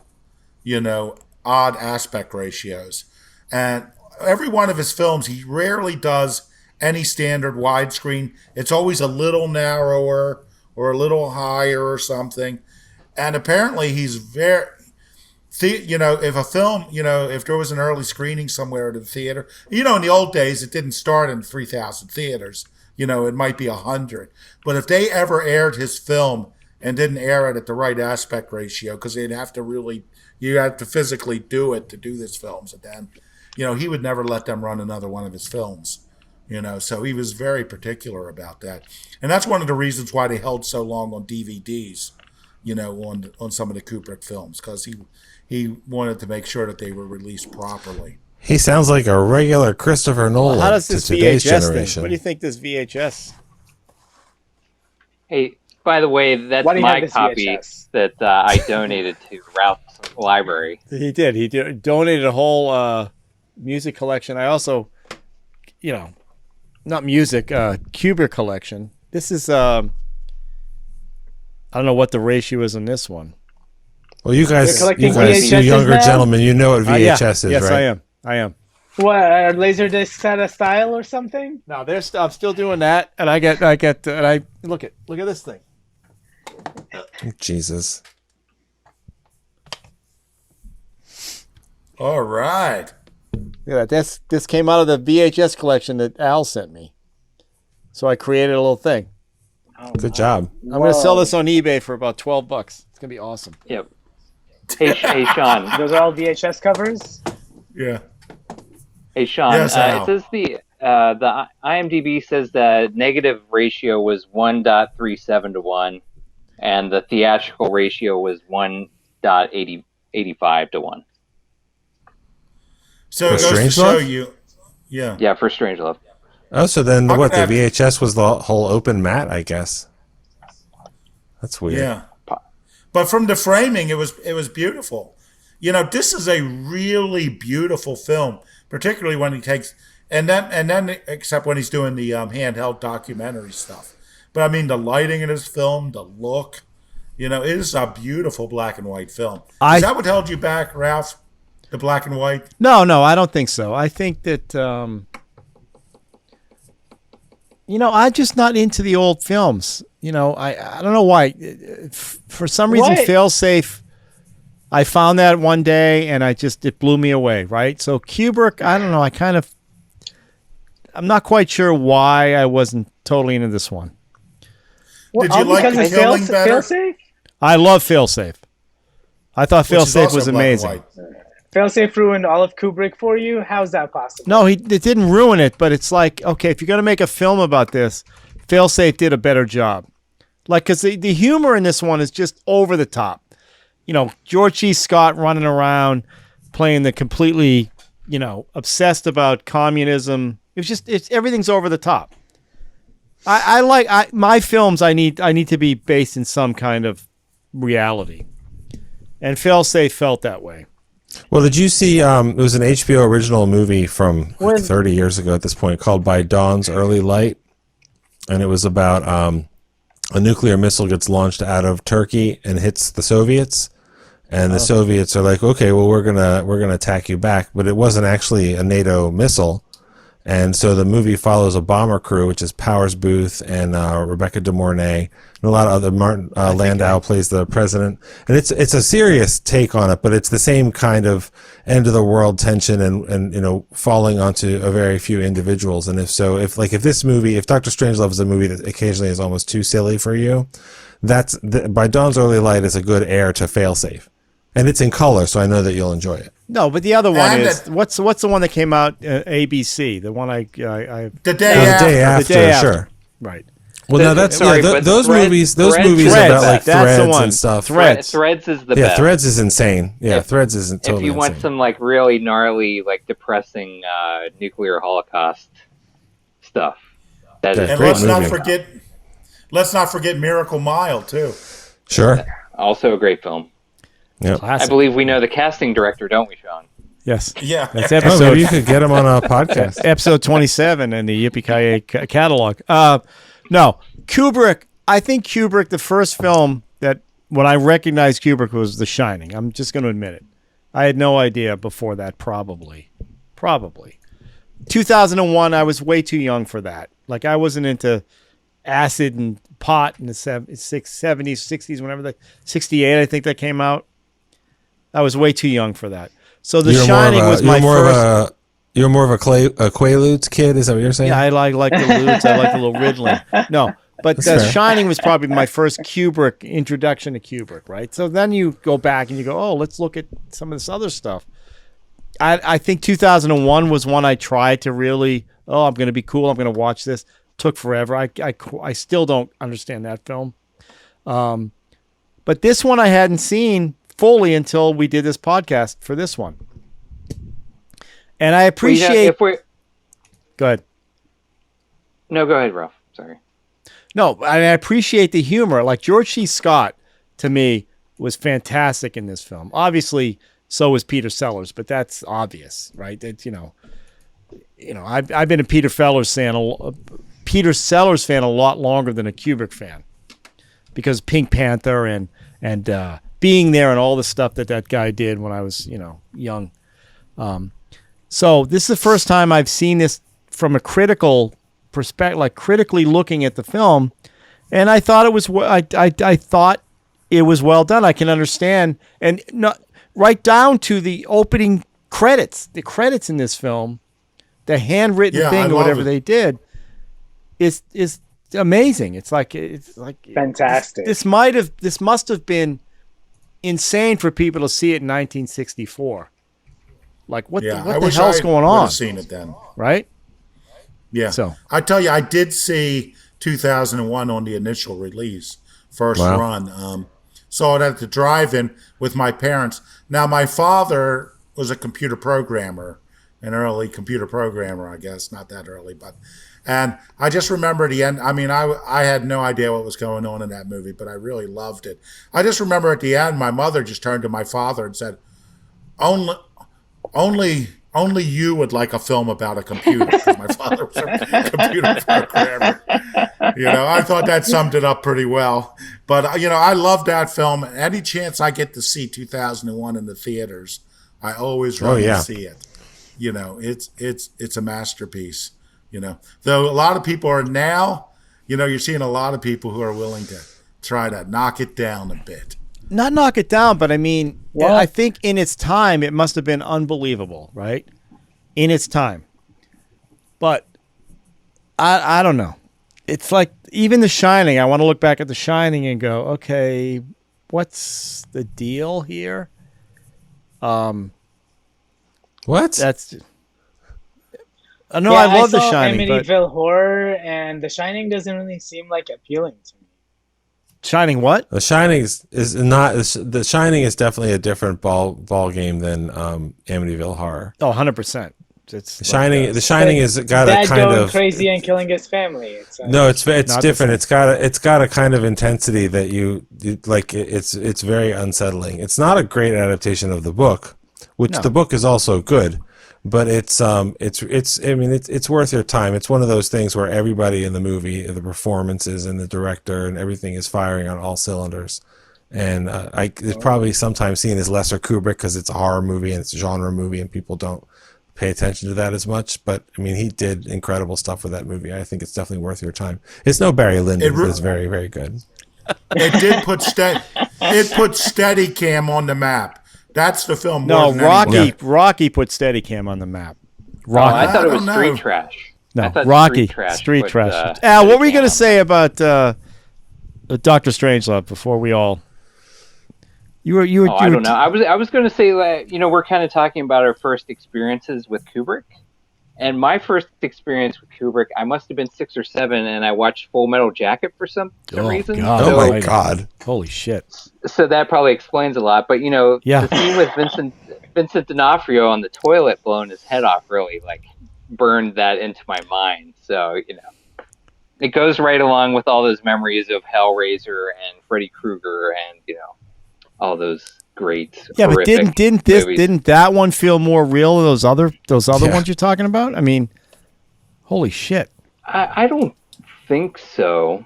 aspect ratios. And every one of his films, he rarely does any standard widescreen. It's always a little narrower or a little higher or something. And apparently he's very... You know, if a film, you know, if there was an early screening somewhere at the theater, you know, in the old days, it didn't start in 3,000 theaters. You know, it might be 100. But if they ever aired his film and didn't air it at the right aspect ratio, because you have to physically do it to do these films, and then, you know, he would never let them run another one of his films. You know, so he was very particular about that. And that's one of the reasons why they held so long on DVDs, you know, on some of the Kubrick films, because he wanted to make sure that they were released properly. He sounds like a regular Christopher Nolan how does to this today's VHS generation. thing? What do you think this VHS? Hey, by the way, that's Why do you have my this copy VHS? that I donated to Ralph's library. He did. He donated a whole music collection. I also, you know, not music, Kubrick collection. This is I don't know what the ratio is on this one. Well, you They're guys, collecting you VHSs younger now? gentlemen, you know what VHS Yeah. is, Yes, right? I am. What, are laser discs out of style or something? No, I'm still doing that, and I look at this thing. Jesus. All right. Yeah, this came out of the VHS collection that Al sent me. So I created a little thing. Good job. I'm going to sell this on eBay for about $12. It's going to be awesome. Yep. Hey, Sean. Those are all VHS covers? Yeah. Hey, Sean. Yes, Al. It says the IMDb says the negative ratio was 1.37 to 1, and the theatrical ratio was 1.85 to 1. So it For goes to Strangelove? show you. Yeah. Yeah, for Strangelove. Oh, so then How what? could The that- VHS was the whole open mat, I guess. That's weird. Yeah. But from the framing, it was beautiful. You know, this is a really beautiful film, particularly when he takes and then except when he's doing the handheld documentary stuff. But I mean, the lighting in his film, the look, you know, it is a beautiful black and white film. Is that what held you back, Ralph? The black and white? No, I don't think so. I think that I'm just not into the old films. I don't know why. For some reason, What? Failsafe, I found that one day and it blew me away, right? So Kubrick, I don't know. I'm not quite sure why I wasn't totally into this one. Did you like The Killing better? Failsafe? I love Failsafe. I thought Which is Failsafe also was black and amazing. white. Failsafe ruined all of Kubrick for you? How's that possible? No, it didn't ruin it, but it's like, okay, if you're going to make a film about this, Failsafe did a better job. Like, because the humor in this one is just over the top. George C. Scott running around playing the completely, obsessed about communism. Everything's over the top. I like my films. I need to be based in some kind of reality, and Failsafe felt that way. Well, did you see? It was an HBO original movie from 30 years ago at this point called By Dawn's Early Light, and it was about a nuclear missile gets launched out of Turkey and hits the Soviets, and the Soviets are like, okay, well we're gonna attack you back, but it wasn't actually a NATO missile. And so the movie follows a bomber crew, which is Powers Booth and Rebecca De Mornay, and a lot of other. Martin Landau plays the president, and it's a serious take on it, but it's the same kind of end of the world tension and falling onto a very few individuals. And if Dr. Strangelove is a movie that occasionally is almost too silly for you, By Dawn's Early Light is a good heir to Failsafe, and it's in color, so I know that you'll enjoy it. No, but the other one And is what's the one that came out ABC? The one I The day after. Sure. right. Well, no, that's Sorry, but those Threads- movies Threads- about like that's the Threads one. and stuff. Threads. Threads is the Yeah, best. Threads is insane. Yeah, If- Threads isn't totally if you want insane. some like really gnarly, like depressing nuclear holocaust stuff, that Yeah, is And great let's not forget Miracle Mile too. Sure. also a great film. Yeah. I Classic. believe we know the casting director, don't we, Sean? Yes. Yeah. That's Oh, episode maybe you could get him on a podcast. episode 27 in the Yippee-Ki-Yay catalog. No, Kubrick. I think Kubrick, the first film that when I recognized Kubrick was The Shining. I'm just going to admit it. I had no idea before that. Probably. 2001. I was way too young for that. Like I wasn't into acid and pot in the 70s, 60s, whenever that 68. I think that came out. I was way too young for that. So The Shining was my first. You're more of a Quaaludes kid, is that what you're saying? Yeah, I like the Ludes. I like the little Riddling. No, but The fair. Shining was probably my first Kubrick introduction to Kubrick, right? So then you go back and you go, oh, let's look at some of this other stuff. I think 2001 was one I tried to really, I'm going to be cool. I'm going to watch this. Took forever. I still don't understand that film. But this one I hadn't seen fully until we did this podcast for this one. And I appreciate. Go ahead. No, go ahead, Ralph. Sorry. No, I appreciate the humor. Like George C. Scott, to me, was fantastic in this film. Obviously, so was Peter Sellers, but that's obvious, right? That I've been a Peter Sellers fan a lot longer than a Kubrick fan, because Pink Panther and being there and all the stuff that guy did when I was young. So this is the first time I've seen this from a critical perspective, like critically looking at the film, and I thought it was I thought it was well done. I can understand, and not right down to the opening credits. The credits in this film, the handwritten thing or whatever they did, is amazing. It's like fantastic. This must have been insane for people to see it in 1964. Like what the hell's going on? I've seen it then, right? Yeah. So I tell you, I did see 2001 on the initial release, first run. Saw it at the drive-in with my parents. Now, my father was a computer programmer, an early computer programmer, I guess, not that early, and I just remember the end. I mean, I had no idea what was going on in that movie, but I really loved it. I just remember at the end, my mother just turned to my father and said, Only you would like a film about a computer, because my father was a computer programmer. I thought that summed it up pretty well. But I love that film. Any chance I get to see 2001 in the theaters, I always run to see it. It's a masterpiece. Though a lot of people are now, you're seeing a lot of people who are willing to try to knock it down a bit. Not knock it down, but I mean, Well- I think in its time, it must have been unbelievable, right? In its time. But I don't know. It's like even The Shining. I want to look back at The Shining and go, okay, what's the deal here? What? That's. No, Yeah, I love The saw Shining, but Amityville Horror, and The Shining doesn't really seem like appealing to me. Shining what? The Shining is not. The Shining is definitely a different ball game than Amityville Horror. Oh, 100%. It's The Shining has got a Dad kind going of crazy and killing his family. It's no. It's Not the different. same. It's got a kind of intensity that you like. It's very unsettling. It's not a great adaptation of the book, which No. the book is also good. But it's I mean it's worth your time. It's one of those things where everybody in the movie, the performances and the director and everything is firing on all cylinders. And it's probably sometimes seen as lesser Kubrick because it's a horror movie and it's a genre movie and people don't pay attention to that as much. But I mean, he did incredible stuff with that movie. I think it's definitely worth your time. It's no Barry Lyndon, but it's very, very good. It did put Steadicam on the map. That's the film. No, more than Rocky. anything. Rocky put Steadicam on the map. Oh, Rocky. I thought it was I don't Street know. Trash. No, I thought Rocky. Street Trash. Trash. put, Al, what were you Steadicam going to on. say about Dr. Strangelove before we all? You were. Oh, I don't know. I was going to say that we're kind of talking about our first experiences with Kubrick, and my first experience with Kubrick, I must have been 6 or 7, and I watched Full Metal Jacket for some reason. God. Oh So- my God! Holy shit! So that probably explains a lot. But Yeah. the scene with Vincent D'Onofrio on the toilet blowing his head off really burned that into my mind. So it goes right along with all those memories of Hellraiser and Freddy Krueger and all those great Yeah, but horrific movies. didn't that one feel more real than those other Yeah. ones you're talking about? I mean, holy shit! I don't think so.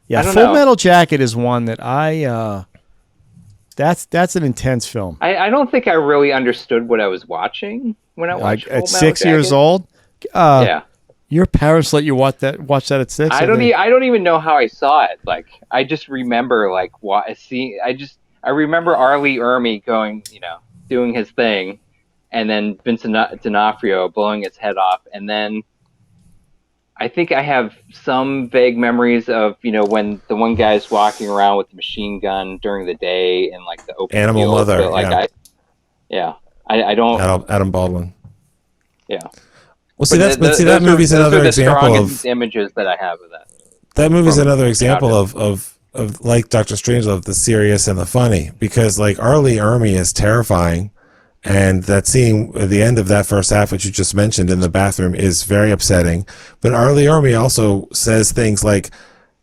Yeah, I don't Full know. Metal Jacket is one that I. That's an intense film. I don't think I really understood what I was watching when I watched Full At Metal 6 years Jacket. old. Yeah. Your parents let you watch that at 6? I don't even know how I saw it. I just remember I remember Arlie Ermy going, doing his thing, and then Vincent D'Onofrio blowing his head off, and then I think I have some vague memories of when the one guy's walking around with the machine gun during the day and the open Animal field, Mother, but, I don't. Adam Baldwin. Yeah. Well, see But that movie's those are another the example of strongest images that I have of that. that movie's from another example childhood. of like Dr. Strangelove, the serious and the funny, because Arlie Ermy is terrifying, and that scene at the end of that first half, which you just mentioned in the bathroom, is very upsetting. But Arlie Ermy also says things like,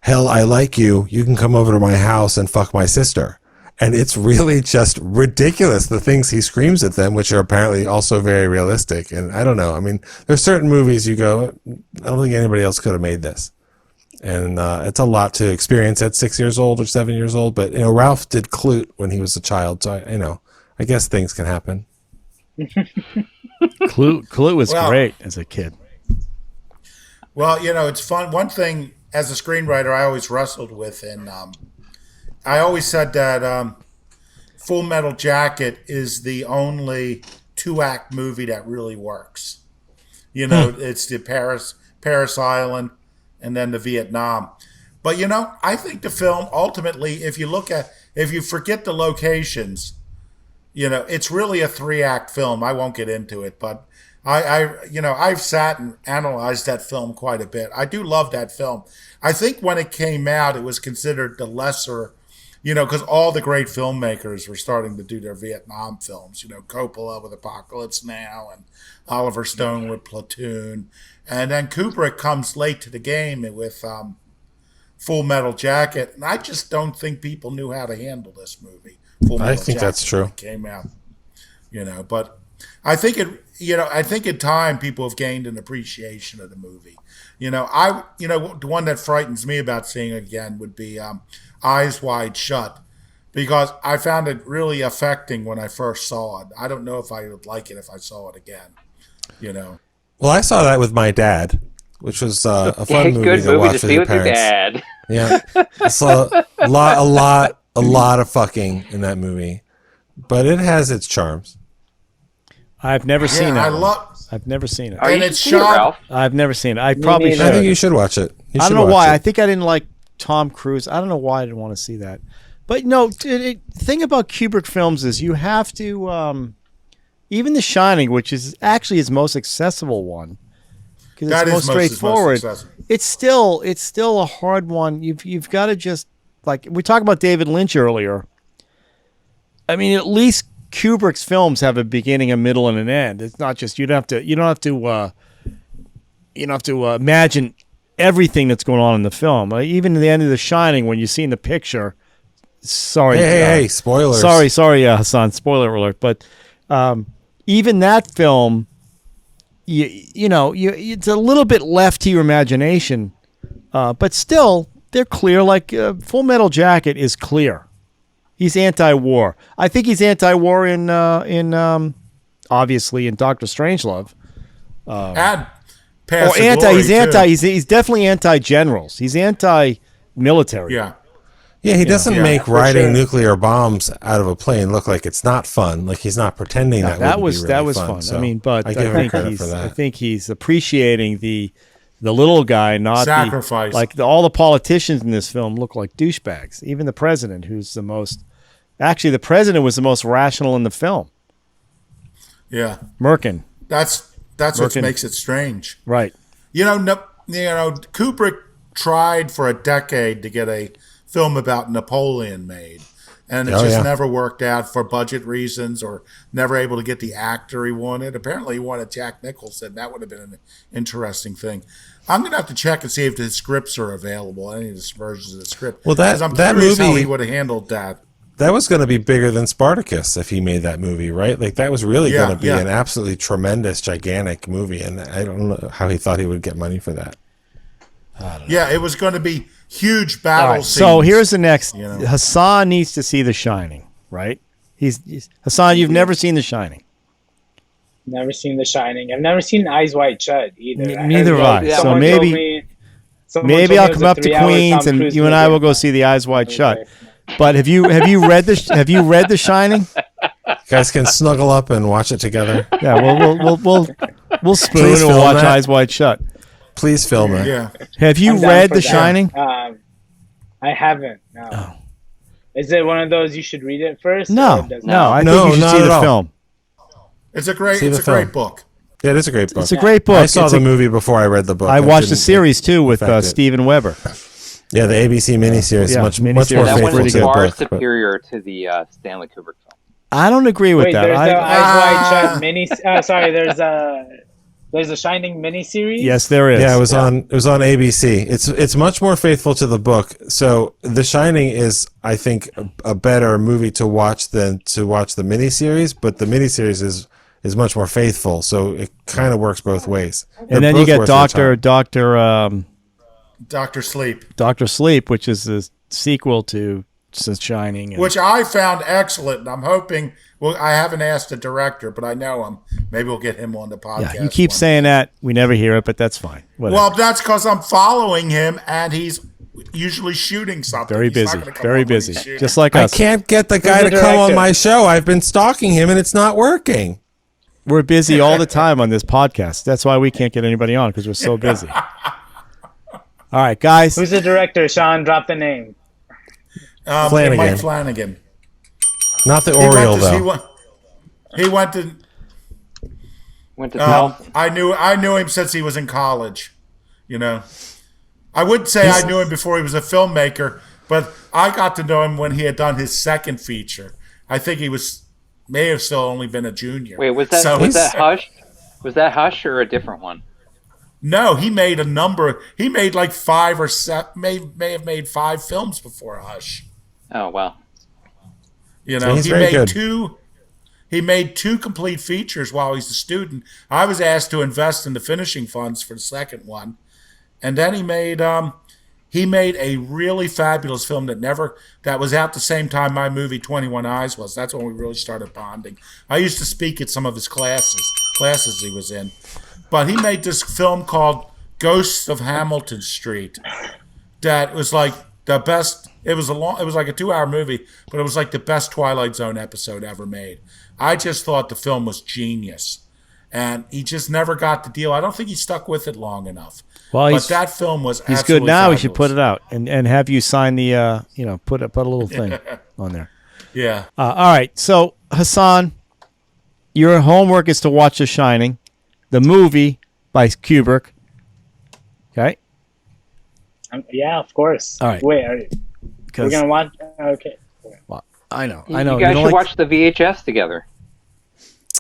"Hell, I like you. You can come over to my house and fuck my sister." And it's really just ridiculous, the things he screams at them, which are apparently also very realistic. And I don't know. I mean, there's certain movies you go, I don't think anybody else could have made this. And it's a lot to experience at 6 years old or 7 years old. But, Ralph did Clute when he was a child. So, I guess things can happen. Clute was Well- great as a kid. Well, it's fun. One thing as a screenwriter, I always wrestled with, and I always said that Full Metal Jacket is the only 2-act movie that really works. It's the Paris Island, and then the Vietnam. But I think the film ultimately, if you forget the locations, it's really a 3-act film. I won't get into it, but I've sat and analyzed that film quite a bit. I do love that film. I think when it came out, it was considered the lesser, because all the great filmmakers were starting to do their Vietnam films. Coppola with Apocalypse Now and Oliver Stone with Platoon. And then Kubrick comes late to the game with Full Metal Jacket. And I just don't think people knew how to handle this movie. Full Metal I think Jacket, that's true. when it came out, but I think I think in time people have gained an appreciation of the movie. The one that frightens me about seeing it again would be Eyes Wide Shut, because I found it really affecting when I first saw it. I don't know if I would like it if I saw it again. Well, I saw that with my dad, which was a fun movie Good to movie watch to with see your with your parents. dad. Yeah, it's a lot of fucking in that movie, but it has its charms. I've never seen Yeah, it. I've never seen it. Oh, And you it's should see it, shot- Ralph. I've never seen it. I probably neither. I should. think you should watch it. You I should don't know watch why. it. I think I didn't like Tom Cruise. I don't know why I didn't want to see that. But no, the thing about Kubrick films is you have to, even The Shining, which is actually his most accessible one, because That it's is most straightforward. accessible. It's still a hard one. You've got to just, like we talked about David Lynch earlier. I mean, at least Kubrick's films have a beginning, a middle, and an end. It's not just you don't have to imagine everything that's going on in the film. Even in the end of The Shining, when you see in the picture. Sorry, Hey, spoilers. Sorry, Hassan. Spoiler alert. But even that film, it's a little bit left to your imagination, but still they're clear. Like Full Metal Jacket is clear. He's anti-war. I think he's anti-war in obviously in Doctor Strangelove. And Or he's definitely anti-generals. He's anti-military. Yeah. Yeah, he doesn't Yeah, make for riding sure. nuclear bombs out of a plane look like it's not fun. Like he's not pretending That was fun. So I mean, but I give him credit he's for that. I think he's appreciating the little guy, not Sacrifice. all the politicians in this film look like douchebags. Even the president, who's the most. Actually, the president was the most rational in the film. Yeah. Merkin, That's what Working. makes it strange. right? Kubrick tried for a decade to get a film about Napoleon made, and it never worked out for budget reasons, or never able to get the actor he wanted. Apparently, he wanted Jack Nicholson. That would have been an interesting thing. I'm going to have to check and see if the scripts are available, any of the versions of the script. Well, 'Cause I'm that curious how movie- he would have handled that. That was going to be bigger than Spartacus if he made that movie, right? Like that was really Yeah, going to be yeah. an absolutely tremendous, gigantic movie, and I don't know how he thought he would get money for that. Yeah, it was going to be huge All battle right, scenes. so here's the next. you know. Hassan needs to see The Shining, right? He's Hassan. You've never seen The Shining. Never seen The Shining. I've never seen Eyes Wide Shut either. Neither have I. So Someone maybe- told me- someone Maybe told me I'll it was come a up to 3-hour Queens Tom and Cruise you and I movie. will go see The Eyes Wide Shut. Okay. But have you read The Shining? You guys can snuggle up and watch it together. Yeah, we'll spoon Please and we'll film watch that. Eyes Wide Shut. Please film it. Yeah. Have you I'm down read for The that. Shining? I haven't. No. Oh. Is it one of those you should read it first? No, or does no. I No, think you should not see at the all. film. It's a great See the great film. book. Yeah, it is a great book. It's a great book. I saw It's the a- movie before I read the book. I It watched the didn't series too with affect it. Steven Weber. Yeah, the ABC miniseries, Yeah, much miniseries. more That That one's faithful one's to the far book. but- superior to the Stanley Kubrick film. I don't agree with Wait, that. there's the Eyes Wide Ah. Shut mini. Sorry, there's a Shining miniseries. Yes, there is. Yeah, it was on ABC. It's much more faithful to the book. So The Shining is, I think, a better movie to watch than to watch the miniseries, but the miniseries is much more faithful. So it kind of works both ways. And then you get Dr. Sleep, Doctor Sleep, which is the sequel to Shining. and- which I found excellent. And I'm hoping, well, I haven't asked the director, but I know him. Maybe we'll get him on the podcast. yeah, you keep one saying that. We never hear it, but that's fine. Whatever. Well, that's because I'm following him, and he's usually shooting something. very He's not busy. gonna come Very on when he's busy. shooting. Just like I us. can't get the guy the to come on director? my show. I've been stalking him, and it's not working. We're busy all the time on this podcast. That's why we can't get anybody on because we're so busy. All right, guys. Who's the director? Sean, drop the name. Flanagan. Mike Flanagan. Not the He went Oriole, to- though. He went to. Went to tell. I knew him since he was in college. You know, I would say I knew him before he was a filmmaker, but I got to know him when he had done his second feature. I think he may have still only been a junior. Wait, was that Hush? Was that Hush or a different one? No, he made a number. He made like 5 or 7. May have made 5 films before Hush. Oh wow. You know, He's he very made good. 2. He made 2 complete features while he's a student. I was asked to invest in the finishing funds for the second one, and then he made a really fabulous film that was out the same time my movie 21 Eyes was. That's when we really started bonding. I used to speak at some of his classes classes he was in. But he made this film called Ghosts of Hamilton Street that was like the best. It was like a 2-hour movie, but it was like the best Twilight Zone episode ever made. I just thought the film was genius. And he just never got the deal. I don't think he stuck with it long enough. Well, but that film was he's good now. Fabulous. We should put it out and have you sign the put a little thing on there. Yeah. All right. So Hassan, your homework is to watch The Shining, the movie by Kubrick. Okay. Yeah, of course. All right. Wait, we're gonna watch? Okay. Well, I know. You guys should watch the VHS together.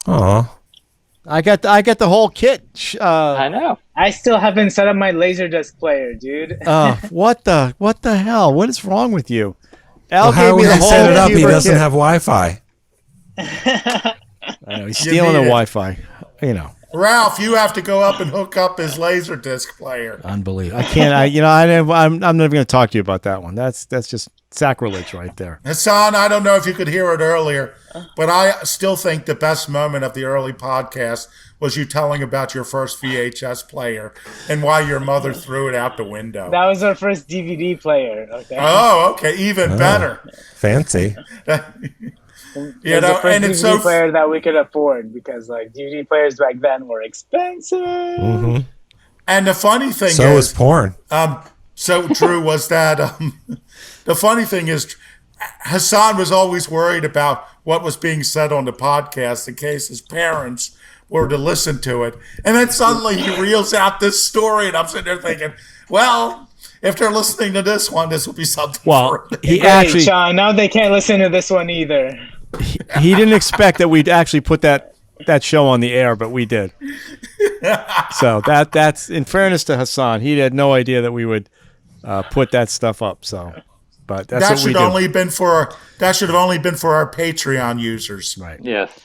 Aw. I got the whole kit. I know. I still haven't set up my Laserdisc player, dude. What the hell? What is wrong with you? Al gave me the whole set it up. He doesn't have Wi-Fi. I know he's stealing the Wi-Fi. You know. Ralph, you have to go up and hook up his Laserdisc player. Unbelievable. I can't. I'm never going to talk to you about that one. That's just sacrilege right there. Hassan, I don't know if you could hear it earlier, but I still think the best moment of the early podcast was you telling about your first VHS player and why your mother threw it out the window. That was our first DVD player. Okay. Oh, okay, even better. Fancy. It was the first DVD player that we could afford because like DVD players back then were expensive. Mm-hmm. And the funny thing so was porn. So true was that. The funny thing is, Hassan was always worried about what was being said on the podcast in case his parents were to listen to it. And then suddenly he reels out this story, and I'm sitting there thinking, well, if they're listening to this one, this will be something. Well, he actually, Sean, now they can't listen to this one either. He didn't expect that we'd actually put that show on the air, but we did. So that's in fairness to Hassan, he had no idea that we would put that stuff up. So, but that's that what we do. That should have only been for our Patreon users. Right. Yes.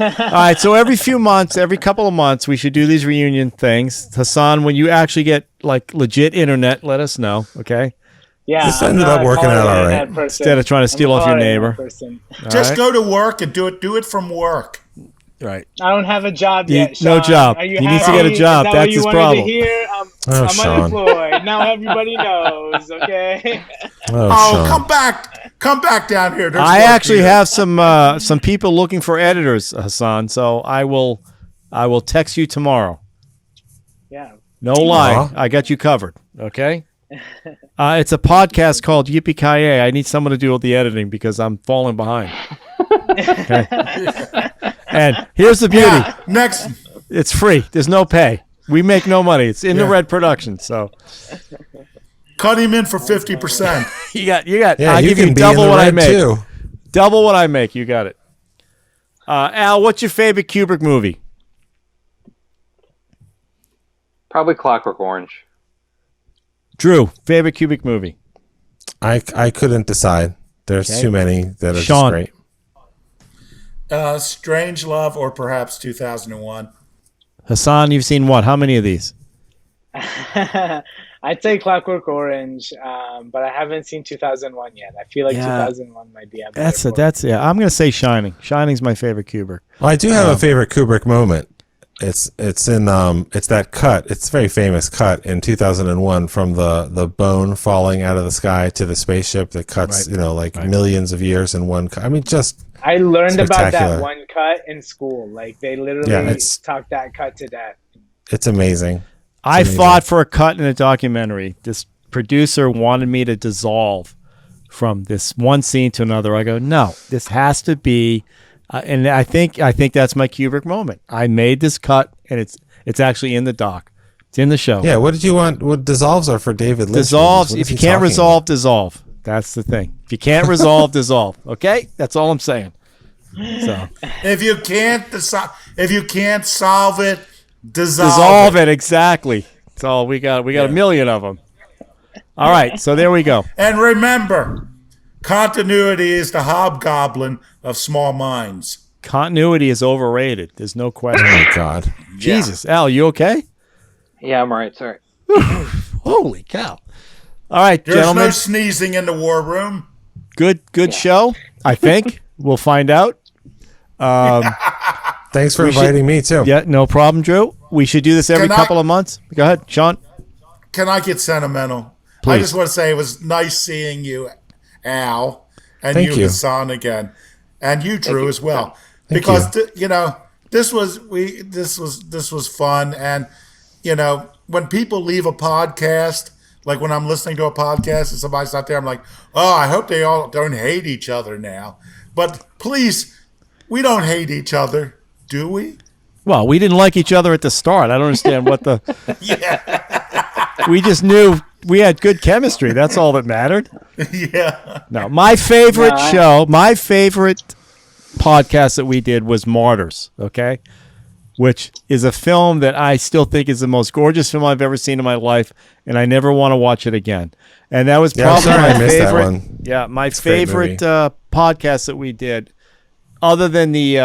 All right. So every couple of months, we should do these reunion things. Hassan, when you actually get like legit internet, let us know. Okay. Yeah, this ended up working out all right. Instead of trying to steal off your neighbor. Just go to work and do it from work. Right. I don't have a job yet, Sean. No job. He needs to get a job. That's his problem. I'm unemployed. Now everybody knows, okay? Come back down here. I actually have some people looking for editors, Hassan, so I will text you tomorrow. Yeah. No lie. I got you covered, okay? It's a podcast called Yippee-Ki-Yay. I need someone to do all the editing because I'm falling behind. Okay? And here's the beauty. Yeah, next. It's free. There's no pay. We make no money. It's in the red production. So cut him in for 50%. You got. Yeah, I'll give you double what I make. Too. Double what I make. You got it. Al, what's your favorite Kubrick movie? Probably Clockwork Orange. Drew, favorite Kubrick movie? I couldn't decide. There's too many that are Sean. just great. Strangelove or perhaps 2001. Hassan, you've seen what? How many of these? I'd say Clockwork Orange, but I haven't seen 2001 yet. I feel like 2001 might be. I'm going to say Shining. Shining's my favorite Kubrick. Well, I do have a favorite Kubrick moment. It's that cut. It's a very famous cut in 2001 from the bone falling out of the sky to the spaceship that cuts millions of years in one cut. I mean, just I learned about that one cut in school. Like they literally talked that cut to death. It's amazing. I fought for a cut in a documentary. This producer wanted me to dissolve from this one scene to another. I go, no, this has to be. And I think that's my Kubrick moment. I made this cut, and it's actually in the doc. It's in the show. Yeah. What did you want? What dissolves are for David Lynch. Dissolves. If you can't resolve, dissolve. That's the thing. If you can't resolve, dissolve. Okay, that's all I'm saying. So if you can't solve it, dissolve it. Exactly. That's all we got. We got a million of them. All right. So there we go. And remember, continuity is the hobgoblin of small minds. Continuity is overrated. There's no question. Oh, my God. Jesus. Al, you okay? Yeah, I'm all right. Sorry. Holy cow. All right, There's gentlemen. no sneezing in the war room. Good show, I think. We'll find out. Thanks for We should- inviting me too. Yeah, no problem, Drew. We should do this every Can I- couple of months. Go ahead, Sean. Can I get sentimental? I Please. just want to say it was nice seeing you, Al, and Thank you. Hassan again, and you, Drew, you, as well. Thank Because you. this was fun, and when people leave a podcast, like when I'm listening to a podcast and somebody's not there, I'm like, oh, I hope they all don't hate each other now. But please, we don't hate each other, do we? Well, we didn't like each other at the start. I don't understand what the. We just knew we had good chemistry. That's all that mattered. Yeah. No, my favorite my favorite podcast that we did was Martyrs, okay? Which is a film that I still think is the most gorgeous film I've ever seen in my life, and I never want to watch it again. And that was I'm probably sorry my I missed that favorite. one. Yeah, my a great favorite podcast that we did, other than the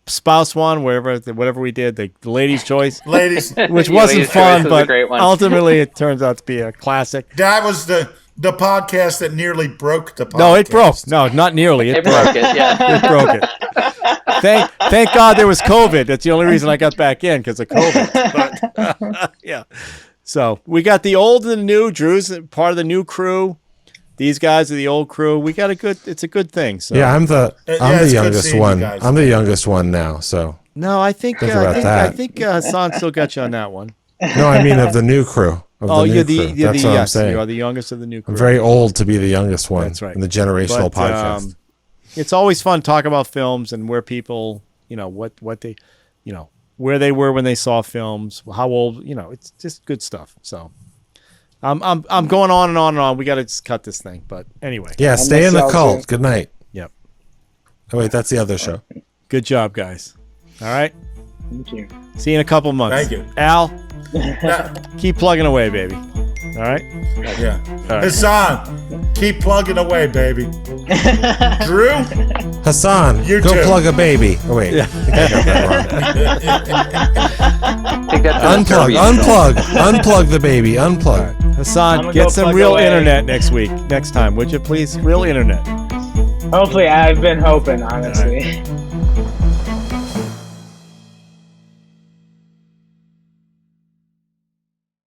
spouse one, whatever we did, the ladies' choice, Ladies, which Yeah, wasn't Ladies' Choice fun, was a but great one. ultimately it turns out to be a classic. that was the podcast that nearly broke the podcast. No, it broke. No, not nearly. It It broke. broke it, yeah. It broke it. Thank God there was COVID. That's the only reason I got back in, because of COVID. But, yeah. So we got the old and the new. Drew's part of the new crew. These guys are the old crew. We got it's a good thing. So Yeah, I'm the it's good youngest seeing you one. guys. I'm the youngest one now. So no, I think Think about that. Hassan still got you on that one. no, I mean of the new crew. Of Oh, the new you're crew. That's what I'm saying. you are the youngest of the new crew. I'm very old to be the youngest one. That's right. In the generational But, podcast. it's always fun talking about films and where people, what they, where they were when they saw films, how old, it's just good stuff. So I'm going on and on and on. We got to just cut this thing. But anyway, Yeah, stay in the myself, cult. too. Good night. yep. Oh wait, that's the other show. Good job, guys. All right. Thank you. See you in a couple months. Thank you. Al, Now, keep plugging away, baby. All right. yeah. right. Hassan, keep plugging away, baby. Drew, Hassan, You go too. plug a baby. Oh wait, I think I got that wrong. I think that's an Unplug, Serbian film. unplug the baby, unplug. I'm Hassan, gonna get go some plug real away. internet next time, would you please? Real internet. Hopefully, I've been hoping, honestly.